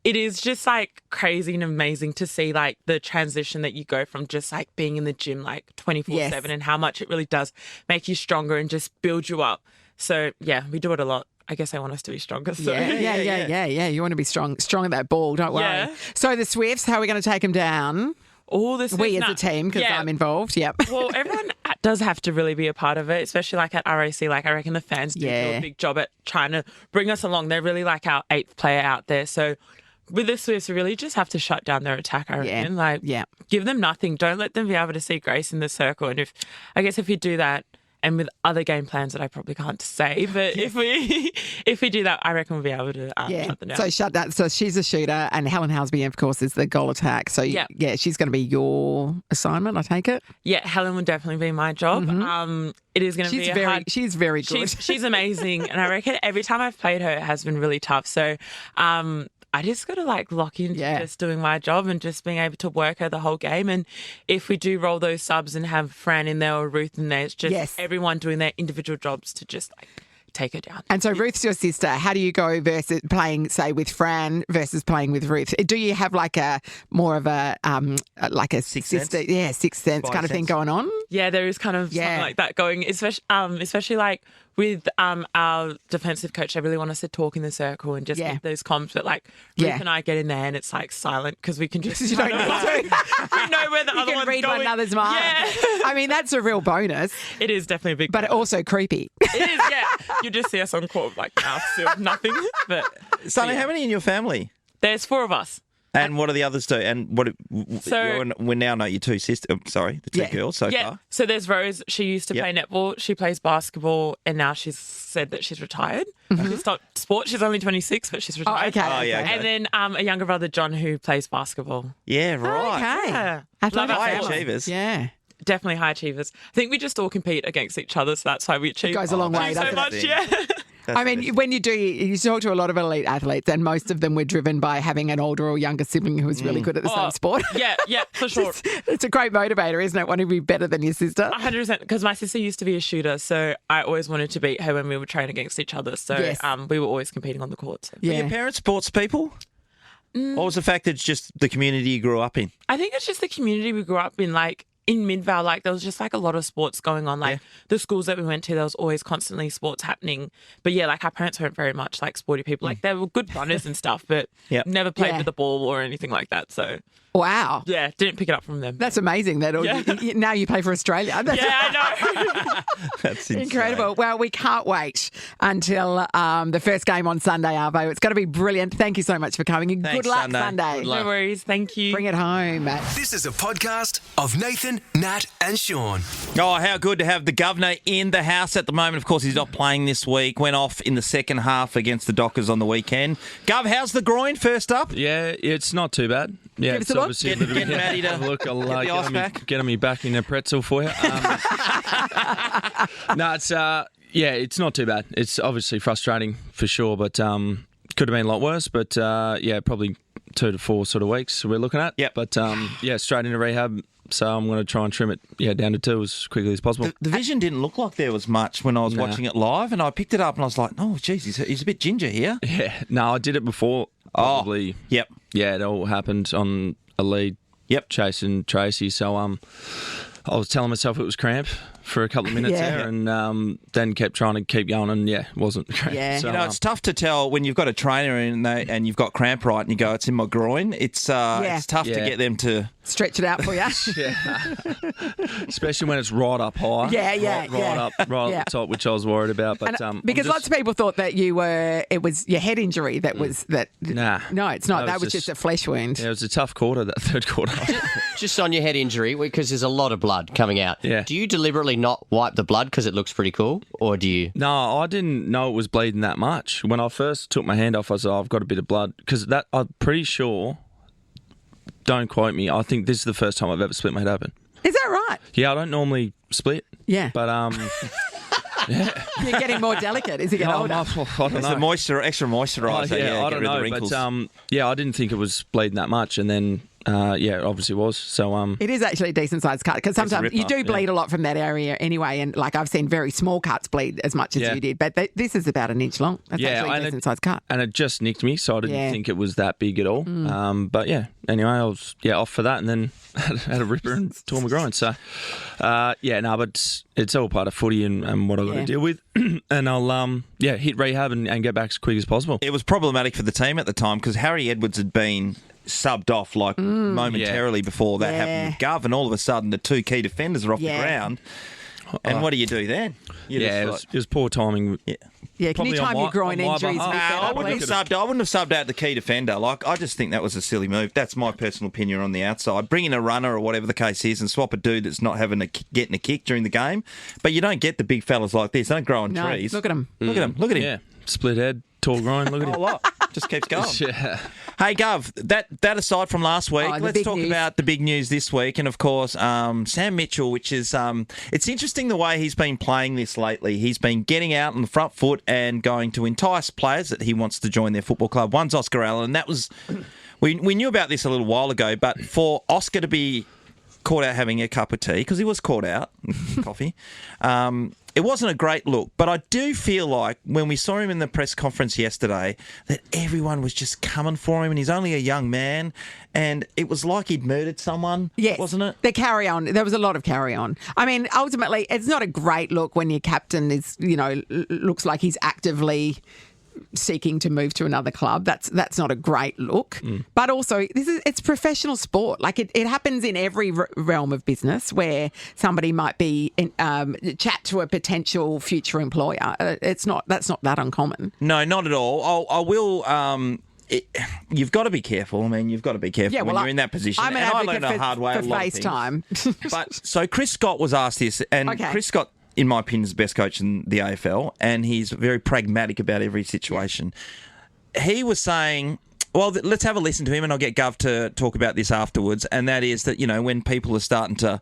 it is just like crazy and amazing to see like the transition that you go from just like being in the gym like 24/7 and how much it really does make you stronger and just build you up. So yeah, we do it a lot. I guess they want us to be stronger. So. Yeah. You want to be strong at that ball. Don't worry. Yeah. So the Swifts, how are we going to take them down? All this we as a team, because I'm involved. Yep. Well, everyone does have to really be a part of it, especially like at RAC. Like I reckon the fans do a big job at trying to bring us along. They're really like our 8th player out there. So with the Swifts, we really just have to shut down their attack, I reckon. Give them nothing. Don't let them be able to see grace in the circle. And if you do that, and with other game plans that I probably can't say, but if we do that, I reckon we'll be able to shut them down. So shut that. So she's a shooter, and Helen Housby, of course, is the goal attack. So she's going to be your assignment, I take it. Yeah, Helen would definitely be my job. It is going to be hard. She's very good. She's amazing, and I reckon every time I've played her, it has been really tough. So. I just got to like lock into just doing my job and just being able to work her the whole game. And if we do roll those subs and have Fran in there or Ruth in there, it's just everyone doing their individual jobs to just like take her down. And so Ruth's your sister. How do you go versus playing, say, with Fran versus playing with Ruth? Do you have like a more of a like a sixth sister, sense? Sixth sense kind of thing going on? Yeah, there is kind of something like that going, especially like with our defensive coach. They really want us to talk in the circle and just get those comms. But like Ruth and I get in there and it's like silent because we can just we know where the other one's read going. one another's mind. Yeah. I mean, that's a real bonus. It is definitely a big but bonus. also creepy. It is, yeah. You just see us on court like mouth sealed, nothing. But Sonny, how many in your family? There's 4 of us. And what do the others do? And we now know your 2 sisters. Sorry, the 2 girls so far. So there's Rose. She used to play netball. She plays basketball, and now she's said that she's retired. She stopped sport. She's only 26, but she's retired. Okay. And then a younger brother, John, who plays basketball. Yeah, right. Okay. Yeah. Athletic High family. achievers. Yeah. Definitely high achievers. I think we just all compete against each other, so that's why we achieve. It goes a long way, so doesn't much. it? Yeah. I mean, when you talk to a lot of elite athletes, and most of them were driven by having an older or younger sibling who was really good at the same sport. Yeah, for sure. It's a great motivator, isn't it? Wanting to be better than your sister. 100%. Because my sister used to be a shooter, so I always wanted to beat her when we would train against each other. So we were always competing on the court. So. Were your parents sports people? Or was the fact that it's just the community you grew up in? I think it's just the community we grew up in. Like, in Midvale, like there was just like a lot of sports going on. Like the schools that we went to, there was always constantly sports happening. But yeah, like our parents weren't very much like sporty people. Like they were good runners and stuff, but never played with the ball or anything like that. So wow, yeah, didn't pick it up from them. That's amazing. That now you play for Australia. I know. That's incredible. Well, we can't wait until the first game on Sunday, Arvo. It's going to be brilliant. Thank you so much for coming. And good luck Sunday. Good luck. No worries. Thank you. Bring it home. This is a podcast of Nathan, Nat and Shaun. Oh, how good to have the governor in the house at the moment. Of course, he's not playing this week. Went off in the second half against the Dockers on the weekend. Gov, how's the groin first up? Yeah, it's not too bad. Yeah, it's obviously Get Matty to look. I'll get the ice back. Get me back in a pretzel for you. No, it's it's not too bad. It's obviously frustrating for sure, but could have been a lot worse. But probably 2 to 4 sort of weeks we're looking at. Yep. But straight into rehab. So I'm going to try and trim it down to 2 as quickly as possible. The vision didn't look like there was much when I was watching it live, and I picked it up and I was like, oh, geez, he's a bit ginger here. Yeah, no, I did it before probably. Yep. Yeah, it all happened on a lead. Yep. Chasing Tracy. So I was telling myself it was cramp for a couple of minutes there, and then kept trying to keep going, and wasn't cramp. Yeah. So, It's tough to tell when you've got a trainer and you've got cramp right, and you go, it's in my groin. It's tough to get them to stretch it out for you. especially when it's right up high. Yeah. Up the top, which I was worried about. But because lots of people thought that it was your head injury that was that. Nah, no, it's not. That was just a flesh wound. Yeah, it was a tough quarter, that third quarter. Just on your head injury, because there's a lot of blood coming out. Yeah. Do you deliberately not wipe the blood because it looks pretty cool, or do you? No, I didn't know it was bleeding that much. When I first took my hand off, I said, I've got a bit of blood. Because I'm pretty sure, don't quote me, I think this is the first time I've ever split my head open. Is that right? Yeah, I don't normally split. Yeah. But, You're getting more delicate as you get older. I don't It's know. the extra moisturiser. I get don't rid of know. the wrinkles. But, I didn't think it was bleeding that much. And then, it obviously was. So, it is actually a decent sized cut because sometimes you do bleed a lot from that area anyway. And like I've seen very small cuts bleed as much as you did. But this is about an inch long. That's actually a decent sized cut. And it just nicked me, so I didn't think it was that big at all. But anyway, I was off for that and then had a ripper and tore my groin. So, but it's all part of footy and what I've got to deal with. And I'll, hit rehab and get back as quick as possible. It was problematic for the team at the time because Harry Edwards had been subbed off momentarily before that happened with Gov, and all of a sudden the two key defenders are off the ground. And what do you do then? It was poor timing. Yeah, can you time your groin injuries? I wouldn't have subbed out the key defender. I just think that was a silly move. That's my personal opinion on the outside. Bring in a runner or whatever the case is and swap a dude that's not getting a kick during the game. But you don't get the big fellas like this. They don't grow on trees. Look at him. Look at him. Look at him. Yeah, split head, tall groin. Look at him. A lot. Just keeps going. Yeah. Hey, Gov, that aside from last week, let's talk about the big news this week. And, of course, Sam Mitchell, which is it's interesting the way he's been playing this lately. He's been getting out on the front foot and going to entice players that he wants to join their football club. One's Oscar Allen, and that was we knew about this a little while ago, but for Oscar to be caught out having a cup of tea, because he was caught out, coffee, it wasn't a great look, but I do feel like when we saw him in the press conference yesterday that everyone was just coming for him, and he's only a young man, and it was like he'd murdered someone, wasn't it? The carry on. There was a lot of carry on. I mean, ultimately, it's not a great look when your captain is, looks like he's actively seeking to move to another club. That's not a great look. But also, it's professional sport. Like it happens in every realm of business where somebody might be chat to a potential future employer. That's not that uncommon. No, not at all. I will. You've got to be careful. I mean, you've got to be careful when you're in that position. I'm an advocate for FaceTime. But so Chris Scott was asked this, and Chris Scott, in my opinion, is the best coach in the AFL, and he's very pragmatic about every situation. He was saying, well, let's have a listen to him, and I'll get Gov to talk about this afterwards, and that is that, when people are starting to,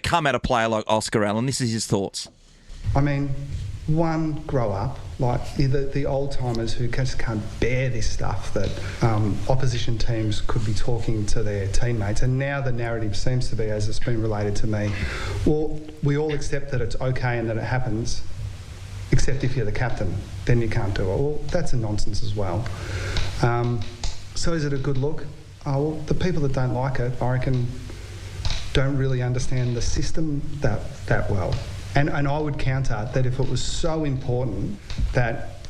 come at a player like Oscar Allen, this is his thoughts. I mean, one, grow up. Like the old timers who just can't bear this stuff that opposition teams could be talking to their teammates, and now the narrative seems to be, as it's been related to me, well, we all accept that it's okay and that it happens, except if you're the captain, then you can't do it. Well, that's a nonsense as well. So is it a good look? Well, the people that don't like it, I reckon, don't really understand the system that well. And I would counter that if it was so important that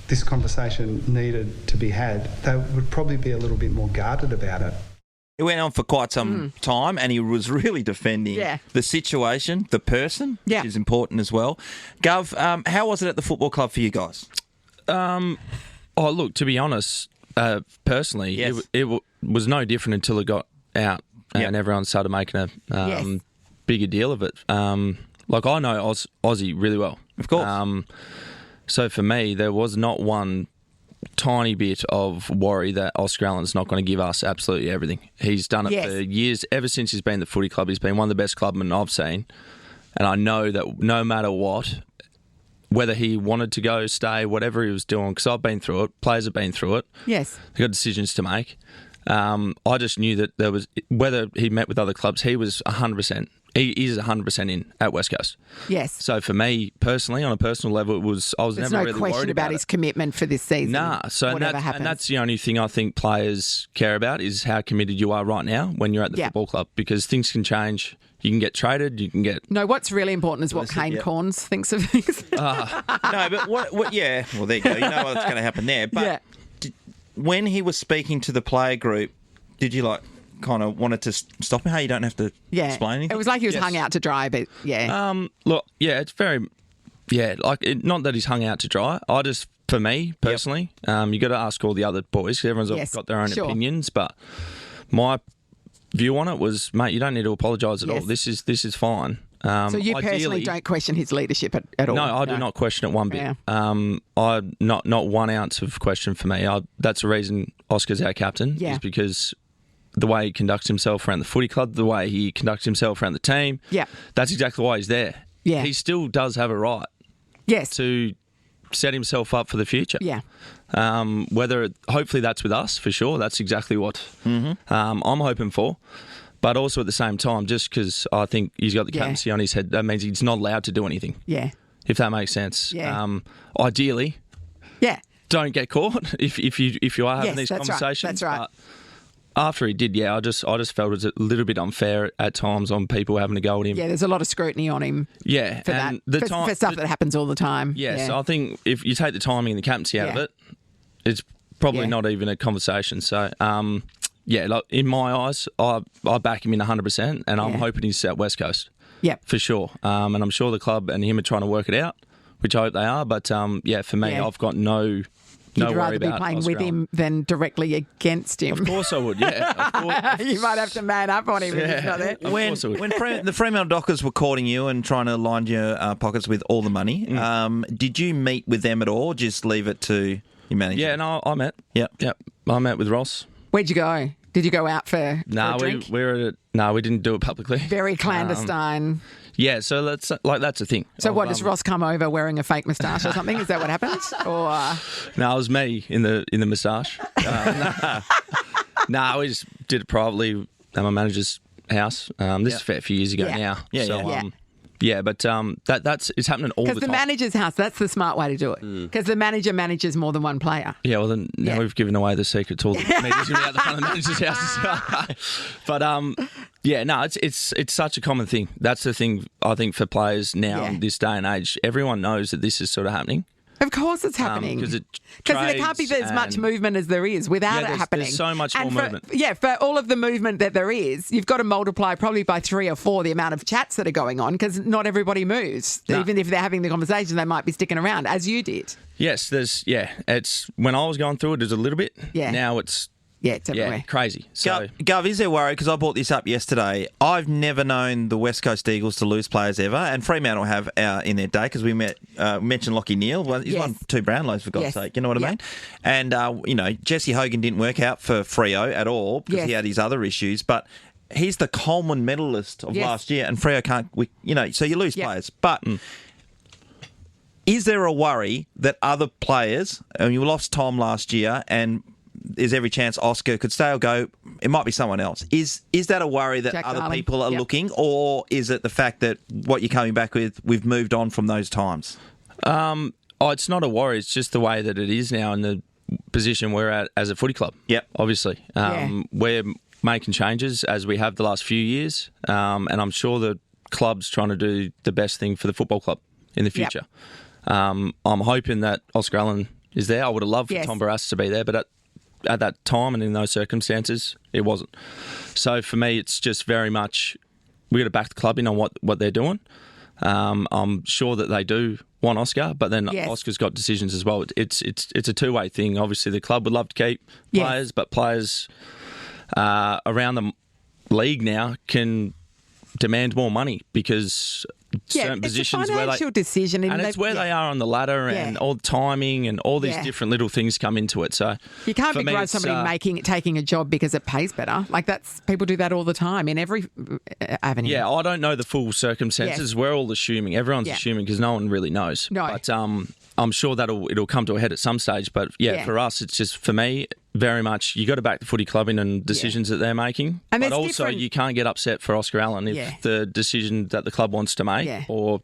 this conversation needed to be had, they would probably be a little bit more guarded about it. It went on for quite some time, and he was really defending the situation, the person, which is important as well. Gov, how was it at the football club for you guys? Look, to be honest, personally, it was no different until it got out and everyone started making a bigger deal of it. Like, I know Aussie really well. Of course. So for me, there was not one tiny bit of worry that Oscar Allen's not going to give us absolutely everything. He's done it for years. Ever since he's been at the footy club, he's been one of the best clubmen I've seen. And I know that no matter what, whether he wanted to go, stay, whatever he was doing, because I've been through it, players have been through it. Yes. They've got decisions to make. I just knew that there was, whether he met with other clubs, he was 100% He is 100% in at West Coast. Yes. So for me personally, on a personal level, I was There's never no really question worried about about his it. commitment for this season. Nah. So whatever happens. and that's the only thing I think players care about is how committed you are right now when you're at the football club, because things can change. You can get traded. You can get. No, what's really important is what Kane Corns thinks of things. No, but what? Yeah. Well, there you go. You know what's going to happen there. But when he was speaking to the player group, did you kind of wanted to stop him? Hey, you don't have to explain anything. It was like he was hung out to dry, but Look, it's very, not that he's hung out to dry. I just, for me personally, you got to ask all the other boys because everyone's got their own opinions. But my view on it was, mate, you don't need to apologise at all. This is fine. So you personally don't question his leadership at all? No, I do not question it one bit. Yeah. I not 1 ounce of question for me. That's the reason Oscar's our captain. Yeah. Is because the way he conducts himself around the footy club, the way he conducts himself around the team. Yeah. That's exactly why he's there. Yeah. He still does have a right. Yes. To set himself up for the future. Yeah. Hopefully that's with us for sure. That's exactly what I'm hoping for. But also at the same time, just because I think he's got the captaincy on his head, that means he's not allowed to do anything. Yeah. If that makes sense. Yeah. Ideally. Yeah. Don't get caught if you are having these conversations. Right. That's right. But after he did, I just felt it was a little bit unfair at times on people having to go at him. Yeah, there's a lot of scrutiny on him. Yeah, for that. For stuff that happens all the time. Yes, I think if you take the timing and the captaincy out of it, it's probably not even a conversation. So, in my eyes, I back him in 100%, and I'm hoping he's at West Coast. Yeah, for sure. And I'm sure the club and him are trying to work it out, which I hope they are. But for me, I've got no. You'd rather be playing with him than directly against him. Of course I would, yeah. Of course. You might have to man up on him if he's not there. When the Fremantle Dockers were courting you and trying to line your pockets with all the money, did you meet with them at all, or just leave it to your manager? Yeah, no, I met. Yep. I met with Ross. Where'd you go? Did you go out for a drink? We didn't do it publicly. Very clandestine. Yeah, so that's the thing. So does Ross come over wearing a fake moustache or something? Is that what happens? Or no, it was me in the moustache. We just did it privately at my manager's house. This is a fair few years ago now. But it's happening all the time. Because the manager's house, that's the smart way to do it. Because the manager manages more than one player. Yeah, well, then now we've given away the secret to all the media's going to be out the front of the manager's house. But, it's such a common thing. That's the thing, I think, for players now in this day and age. Everyone knows that this is sort of happening. Of course it's happening. Because there can't be as much movement as there is without it happening. There's so much more movement. Yeah, for all of the movement that there is, you've got to multiply probably by 3 or 4 the amount of chats that are going on because not everybody moves. No. Even if they're having the conversation, they might be sticking around, as you did. Yes, it's when I was going through it, there's a little bit. Yeah. Now it's... Yeah, it's everywhere. Crazy. So, Gov, is there worry? Because I brought this up yesterday. I've never known the West Coast Eagles to lose players ever, and Fremantle have in their day because we mentioned Lockie Neal. Well, he's won 2 Brownlows, for God's sake. You know what I mean? And, Jesse Hogan didn't work out for Freo at all because he had his other issues, but he's the Coleman medalist of last year, and Freo can't, so you lose players. But is there a worry that other players, you lost Tom last year, and there's every chance Oscar could stay or go, it might be someone else. Is that a worry that Jack other Darling. people are looking, or is it the fact that what you're coming back with, we've moved on from those times? It's not a worry. It's just the way that it is now in the position we're at as a footy club. Yep. Obviously. We're making changes as we have the last few years, and I'm sure the club's trying to do the best thing for the football club in the future. I'm hoping that Oscar Allen is there. I would have loved for Tom Barras to be there, but at that time and in those circumstances, it wasn't. So for me, it's just very much we got to back the club in on what they're doing. I'm sure that they do want Oscar, but then Oscar's got decisions as well. It's a two-way thing. Obviously, the club would love to keep players, but players around the league now can demand more money because certain positions it's a financial decision, and it's where they are on the ladder, and all the timing and all these different little things come into it. So you can't begrudge somebody taking a job because it pays better. Like people do that all the time in every avenue. Yeah, I don't know the full circumstances. We're all assuming. Everyone's assuming because no one really knows. No. But I'm sure it'll come to a head at some stage. But for us, it's just, for me, very much you got to back the footy club in and decisions that they're making. And but there's also different- you can't get upset for Oscar Allen if the decision that the club wants to make or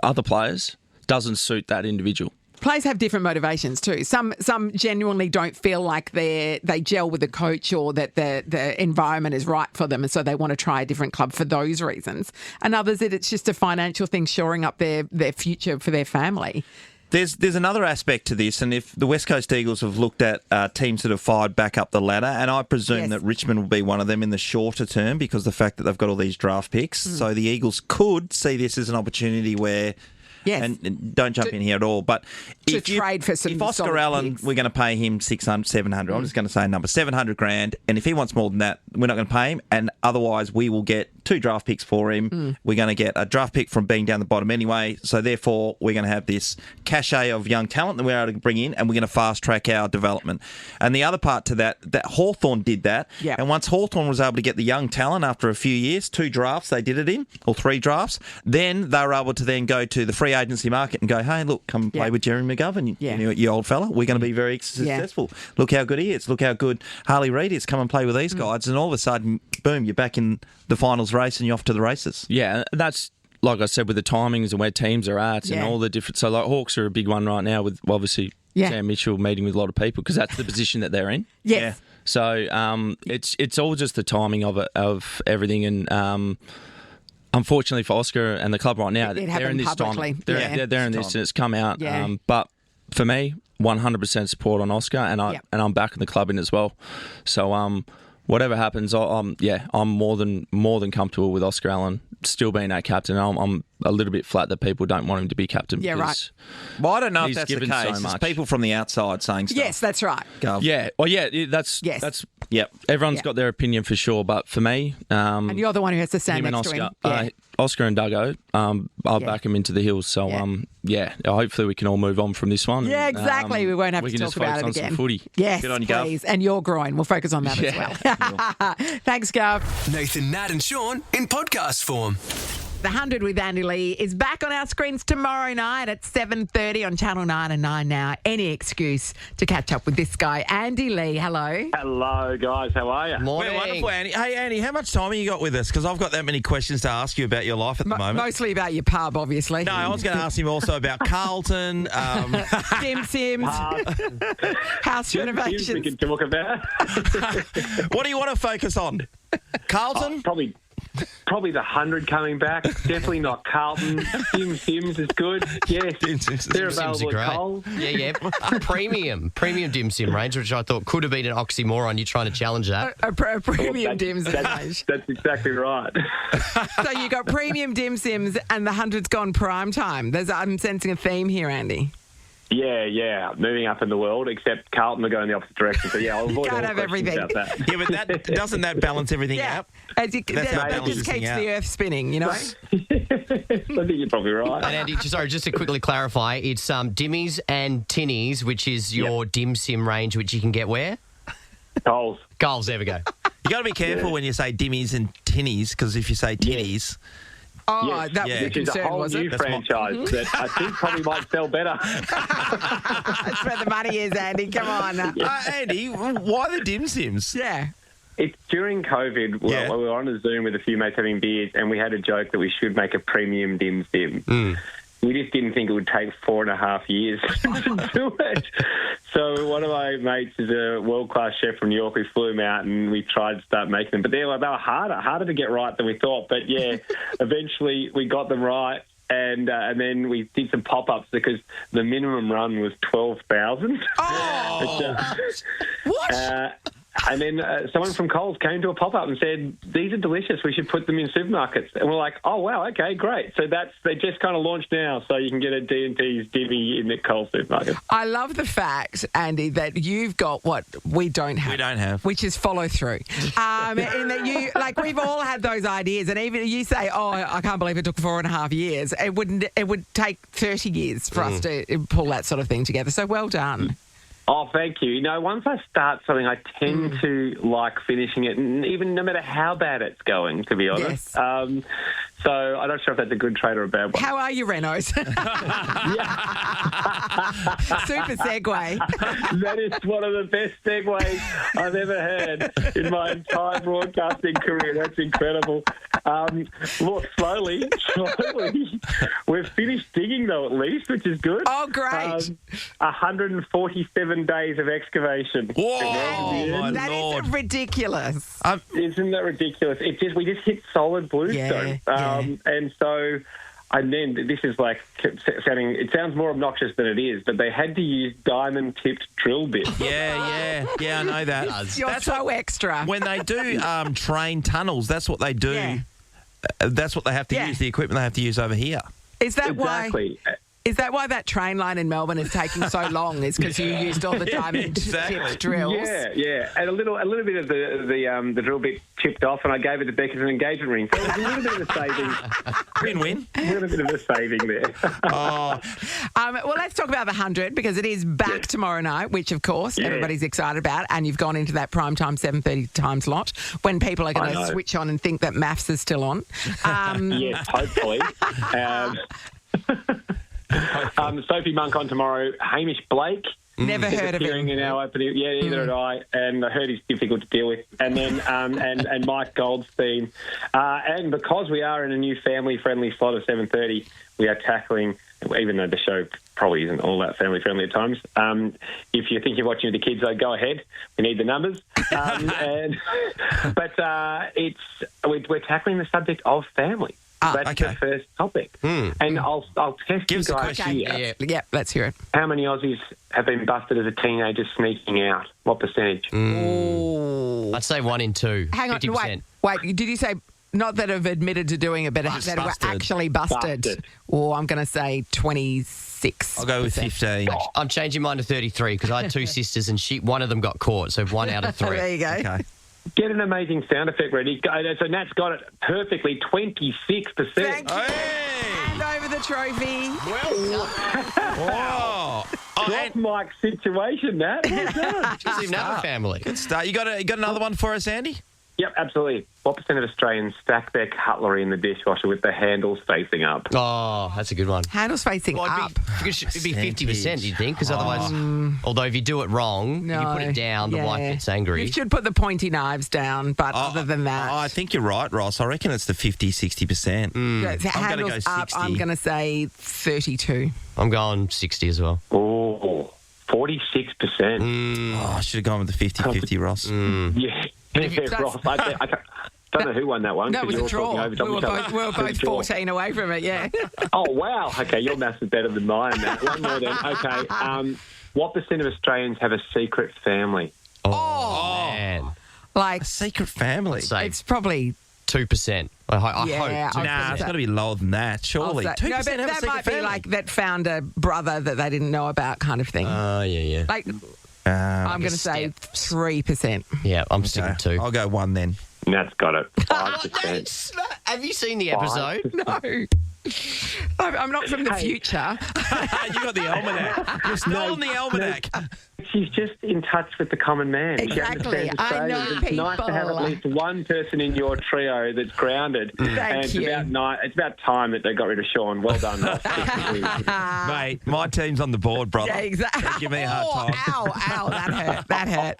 other players doesn't suit that individual. Players have different motivations too. Some genuinely don't feel like they gel with the coach or that the environment is right for them, and so they want to try a different club for those reasons. And others, it's just a financial thing, shoring up their future for their family. There's another aspect to this, and if the West Coast Eagles have looked at teams that have fired back up the ladder, and I presume that Richmond will be one of them in the shorter term because of the fact that they've got all these draft picks. So the Eagles could see this as an opportunity where... Yes. And don't jump in here at all, but trade for some if Oscar solid Allen, picks. we're going to pay him 600, 700. I'm just going to say a number, 700 grand. And if he wants more than that, we're not going to pay him. And otherwise, we will get 2 draft picks for him. We're going to get a draft pick from being down the bottom anyway. So therefore, we're going to have this cachet of young talent that we're able to bring in, and we're going to fast track our development. And the other part to that Hawthorn did that. Yeah. And once Hawthorn was able to get the young talent after a few years, 2 drafts they did it in, or 3 drafts, then they were able to then go to the free agency market and go, hey, look, come play with Jeremy McGovern, you old fella. We're going to be very successful. Look how good he is. Look how good Harley Reid is. Come and play with these guys. And all of a sudden, boom, you're back in the finals race and you're off to the races. Yeah, that's, like I said, with the timings and where teams are at and all the different... So, like, Hawks are a big one right now with, obviously, Sam Mitchell meeting with a lot of people because that's the position that they're in. Yes. Yeah. So, it's all just the timing of everything and... Unfortunately for Oscar and the club right now, they're in this publicly. time. They're in this, and it's come out. But for me, 100% support on Oscar, and I'm backing the club in as well. So whatever happens, I'm more than comfortable with Oscar Allen still being our captain. I'm a little bit flat that people don't want him to be captain. Yeah, right. Well, I don't know if that's the given case. so There's much. people from the outside saying stuff. Yes, that's right. Yeah. Well, that's Yep. Everyone's got their opinion for sure, but for me, and you're the one who has to stand him and next Oscar, to him. Oscar and Duggo, I'll back him into the hills. So, hopefully we can all move on from this one. Yeah, exactly. We won't have to can talk just about focus it on again. some footy. Yes, Good on you, Gov. please. And your groin. We'll focus on that as well. Thanks, Gov. Nathan, Nat and Shaun in podcast form. The 100 with Andy Lee is back on our screens tomorrow night at 7:30 on Channel 9 and 9 Now. Any excuse to catch up with this guy, Andy Lee. Hello. Hello, guys. How are you? Morning. We're wonderful, Andy. Hey, Andy, how much time have you got with us? Because I've got that many questions to ask you about your life at the moment. Mostly about your pub, obviously. No, I was going to ask him also about Carlton. Dim Sims. House We renovations. can talk about. What do you want to focus on? Carlton? Probably the 100 coming back. Definitely not Carlton. Dim Sims is good. Yes, they're available at Coles. Yeah. Premium dim sim range, which I thought could have been an oxymoron. You're trying to challenge that. A premium dim sim range. That's exactly right. So you got premium dim sims and the 100's gone prime time. I'm sensing a theme here, Andy. Yeah. Moving up in the world, except Carlton are going the opposite direction. So I'll avoid Can't all have questions everything. about that. Yeah, but doesn't that balance everything out? That not just balancing keeps out. the earth spinning, you know? I think you're probably right. And Andy, just to quickly clarify, it's dimmies and tinnies, which is your dim sim range, which you can get where? Coles. Coles, there we go. You got to be careful when you say dimmies and tinnies, because if you say tinnies... Oh, that was a Which is a concern, whole was new it? franchise that I think probably might sell better. That's where the money is, Andy. Come on. Andy, why the dim sims? Yeah. It's during COVID. We were on a Zoom with a few mates having beers, and we had a joke that we should make a premium dim sim. We just didn't think it would take 4.5 years to do it. So one of my mates is a world-class chef from New York. We flew him out and we tried to start making them. But they were harder to get right than we thought. But, eventually we got them right. And then we did some pop-ups because the minimum run was 12,000. Oh! What? And then someone from Coles came to a pop-up and said, these are delicious, we should put them in supermarkets. And we're like, oh, wow, okay, great. So they just kind of launched now, so you can get a D&T's divvy in the Coles supermarket. I love the fact, Andy, that you've got what we don't have. We don't have. Which is follow through. In that you, we've all had those ideas, and even you say, oh, I can't believe it took 4.5 years. It would take 30 years for us to pull that sort of thing together. So well done. Oh, thank you. Once I start something, I tend to like finishing it, and even no matter how bad it's going, to be honest. Yes. So I'm not sure if that's a good trade or a bad one. How are you, Renos? Super segue. That is one of the best segues I've ever heard in my entire broadcasting career. That's incredible. Look, slowly, we've finished digging though, at least, which is good. Oh, great. 147 days of excavation. Whoa, that is ridiculous. Isn't that ridiculous? We just hit solid bluestone. And so, and then this is like sounding, it sounds more obnoxious than it is, but they had to use diamond-tipped drill bits. Yeah, I know that. You're so extra. When they do train tunnels, that's what they do. Yeah. That's what they have to use, the equipment they have to use over here. Is that exactly. Is that why that train line in Melbourne is taking so long? Is because you used all the diamond-tipped drills? Yeah. And a little bit of the drill bit chipped off, and I gave it to Beck as an engagement ring. So it was a little bit of a saving. Win-win. A little bit of a saving there. Well, let's talk about the 100 because it is back tomorrow night, which, of course, everybody's excited about. And you've gone into that primetime 7:30 time slot when people are going to switch on and think that maths is still on. Yes, hopefully. Sophie Monk on tomorrow. Hamish Blake. Never heard of him. In our opening. Yeah, neither had I. And I heard he's difficult to deal with. And then and Mike Goldstein. And because we are in a new family-friendly slot of 7:30, we are tackling, even though the show probably isn't all that family-friendly at times, if you think you're watching with the kids, though, go ahead. We need the numbers. But we're tackling the subject of family. That's the first topic. And I'll test you guys here. Yeah, let's hear it. How many Aussies have been busted as a teenager sneaking out? What percentage? I'd say 1 in 2. Hang on, 50%. wait. Did you say not that have admitted to doing it, but that were actually busted? Or I'm going to say 26. I'll go with 15. I'm changing mine to 33 because I had 2 sisters and one of them got caught, so 1 out of 3. There you go. Okay. Get an amazing sound effect ready. So Nat's got it perfectly, 26%. Thank you. Hand over the trophy. Drop mic situation, Nat. Well done. Doesn't even have a family. Good start. You got another one for us, Andy? Yep, absolutely. What percent of Australians stack their cutlery in the dishwasher with the handles facing up? Oh, that's a good one. Handles facing up. It'd be 50%, you'd think, because otherwise, although if you do it wrong, you put it down, the wife gets angry. You should put the pointy knives down, but other than that... I think you're right, Ross. I reckon it's the 50-60%. I'm going to go 60. I'm going to say 32. I'm going 60 as well. Oh, 46%. I should have gone with the 50-50, Ross. Yeah. Ross, I don't know who won that one. No, it was a draw. We were both 14 away from it, yeah. Oh, wow. Okay, your maths is better than mine, Matt. One more then. Okay. What percent of Australians have a secret family? Oh man. Like... A secret family? It's probably... 2%. I hope. Nah, it's got to be lower than that, surely. 2% no, but that might be like that found a brother that they didn't know about kind of thing. Yeah. Like... I'm going to say 3%. Yeah, I'm sticking 2. I'll go 1 then. Nat's got it. 5%. Have you seen the episode? No. I'm not from the future. You got the almanac. You've stolen the almanac. She's just in touch with the common man. Exactly. I know it's people. nice to have at least one person in your trio that's grounded. Thank you. It's about time that they got rid of Shaun. Well done, Ross. Mate, my team's on the board, brother. Yeah, exactly. Don't give me a hard time. Ow, that hurt.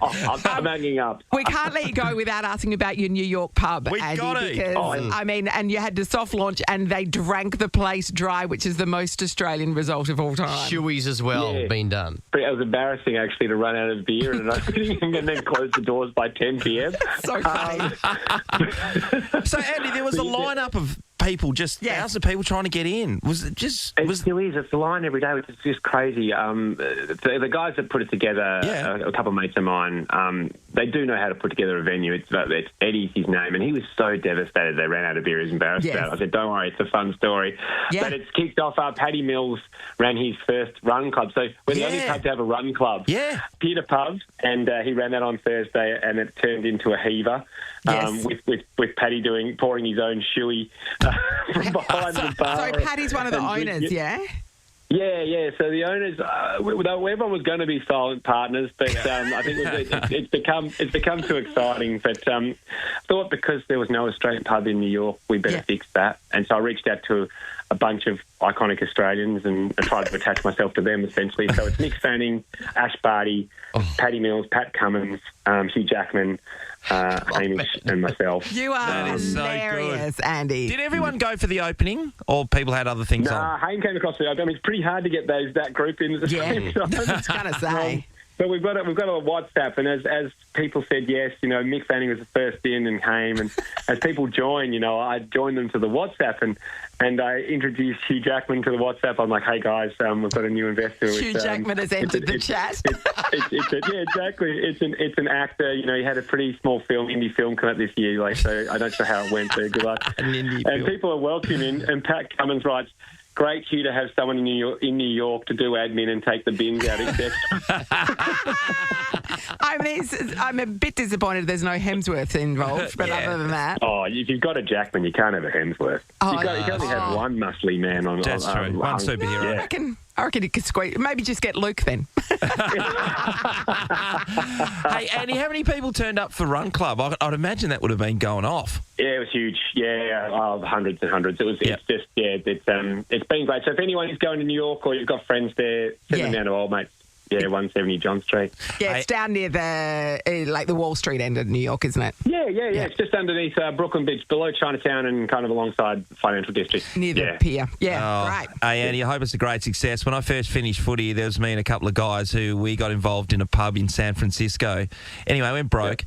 I'm hanging up. We can't let you go without asking about your New York pub, Andy, got it. because, and you had to soft launch and they drank the place dry, which is the most Australian result of all time. Shoeys as well, been done. It was embarrassing, actually, to run out of beer and then close the doors by 10 p.m. So funny. So, Andy, there was a lineup of people, just thousands of people trying to get in. Was it just... It still is. It's the line every day, which is just crazy. The guys that put it together, a couple of mates of mine, they do know how to put together a venue. It's Eddie's his name, and he was so devastated they ran out of beer. He was embarrassed about it. I said, don't worry, it's a fun story. Yeah. But it's kicked off. Paddy Mills ran his first run club. So we're the only pub to have a run club. Yeah. Peter Pub, and he ran that on Thursday, and it turned into a heaver. With Paddy pouring his own shoey from behind the bar. So Paddy's one of the owners, yeah? Yeah. So the owners, everyone was going to be silent partners, but I think it's become too exciting. But I thought because there was no Australian pub in New York, we better fix that. And so I reached out to a bunch of iconic Australians and I tried to attach myself to them, essentially. So it's Nick Fanning, Ash Barty, Paddy Mills, Pat Cummins, Hugh Jackman, Hamish and myself. You are hilarious, Andy. Did everyone go for the opening, or people had other things on? Hayne came across the opening. I mean, it's pretty hard to get that group in at the same time. I was going to say. But we've got a WhatsApp, and as people said yes, Mick Fanning was the first in, and came, and as people join, I joined them to the WhatsApp, and I introduced Hugh Jackman to the WhatsApp. I'm like, hey guys, we've got a new investor. Hugh Jackman has entered the chat. Yeah, exactly. It's an actor. He had a pretty small indie film come out this year. So I don't know how it went. So good luck. And people are welcoming. And Pat Cummins writes, great, Hugh, to have someone in New York to do admin and take the bins out, etc. I'm a bit disappointed there's no Hemsworth involved, but other than that... Oh, if you've got a Jackman, you can't have a Hemsworth. You can only have one muscly man on... That's true. One superhero. No, I reckon you could squeeze... Maybe just get Luke then. Hey, Andy, how many people turned up for Run Club? I'd imagine that would have been going off. Yeah, it was huge. Yeah, hundreds and hundreds. It's been great. So if anyone is going to New York or you've got friends there, send them down to Old Mate. Yeah, 170 John Street. Yeah, it's down near the Wall Street end of New York, isn't it? Yeah. It's just underneath Brooklyn Beach, below Chinatown and kind of alongside Financial District. Near the pier. Yeah, right. Hey, Andy, I hope it's a great success. When I first finished footy, there was me and a couple of guys who we got involved in a pub in San Francisco. Anyway, we went broke.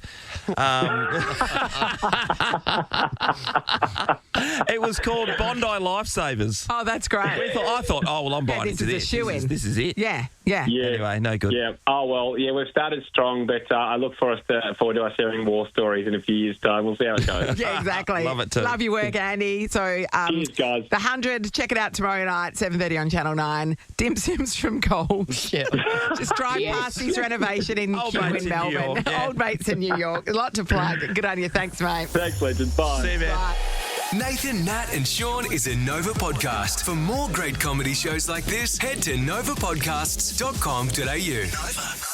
It was called Bondi Lifesavers. Oh, that's great. I thought, I'm buying into this. This is it. Yeah. Anyway, no good. Yeah. Oh, well, we've started strong, but I look forward to us sharing war stories in a few years' time. We'll see how it goes. Yeah, exactly. Love it too. Love your work, Andy. So, cheers, guys. The 100, check it out tomorrow night, 7:30 on Channel 9. Dim Sims from Gold. Yeah. Just drive past his renovation in Melbourne. Old Mates in New York. A lot to plug. Good on you. Thanks, mate. Thanks, legend. Bye. See you, man. Bye. Nathan, Nat and Shaun is a Nova podcast. For more great comedy shows like this, head to novapodcasts.com.au. Nova.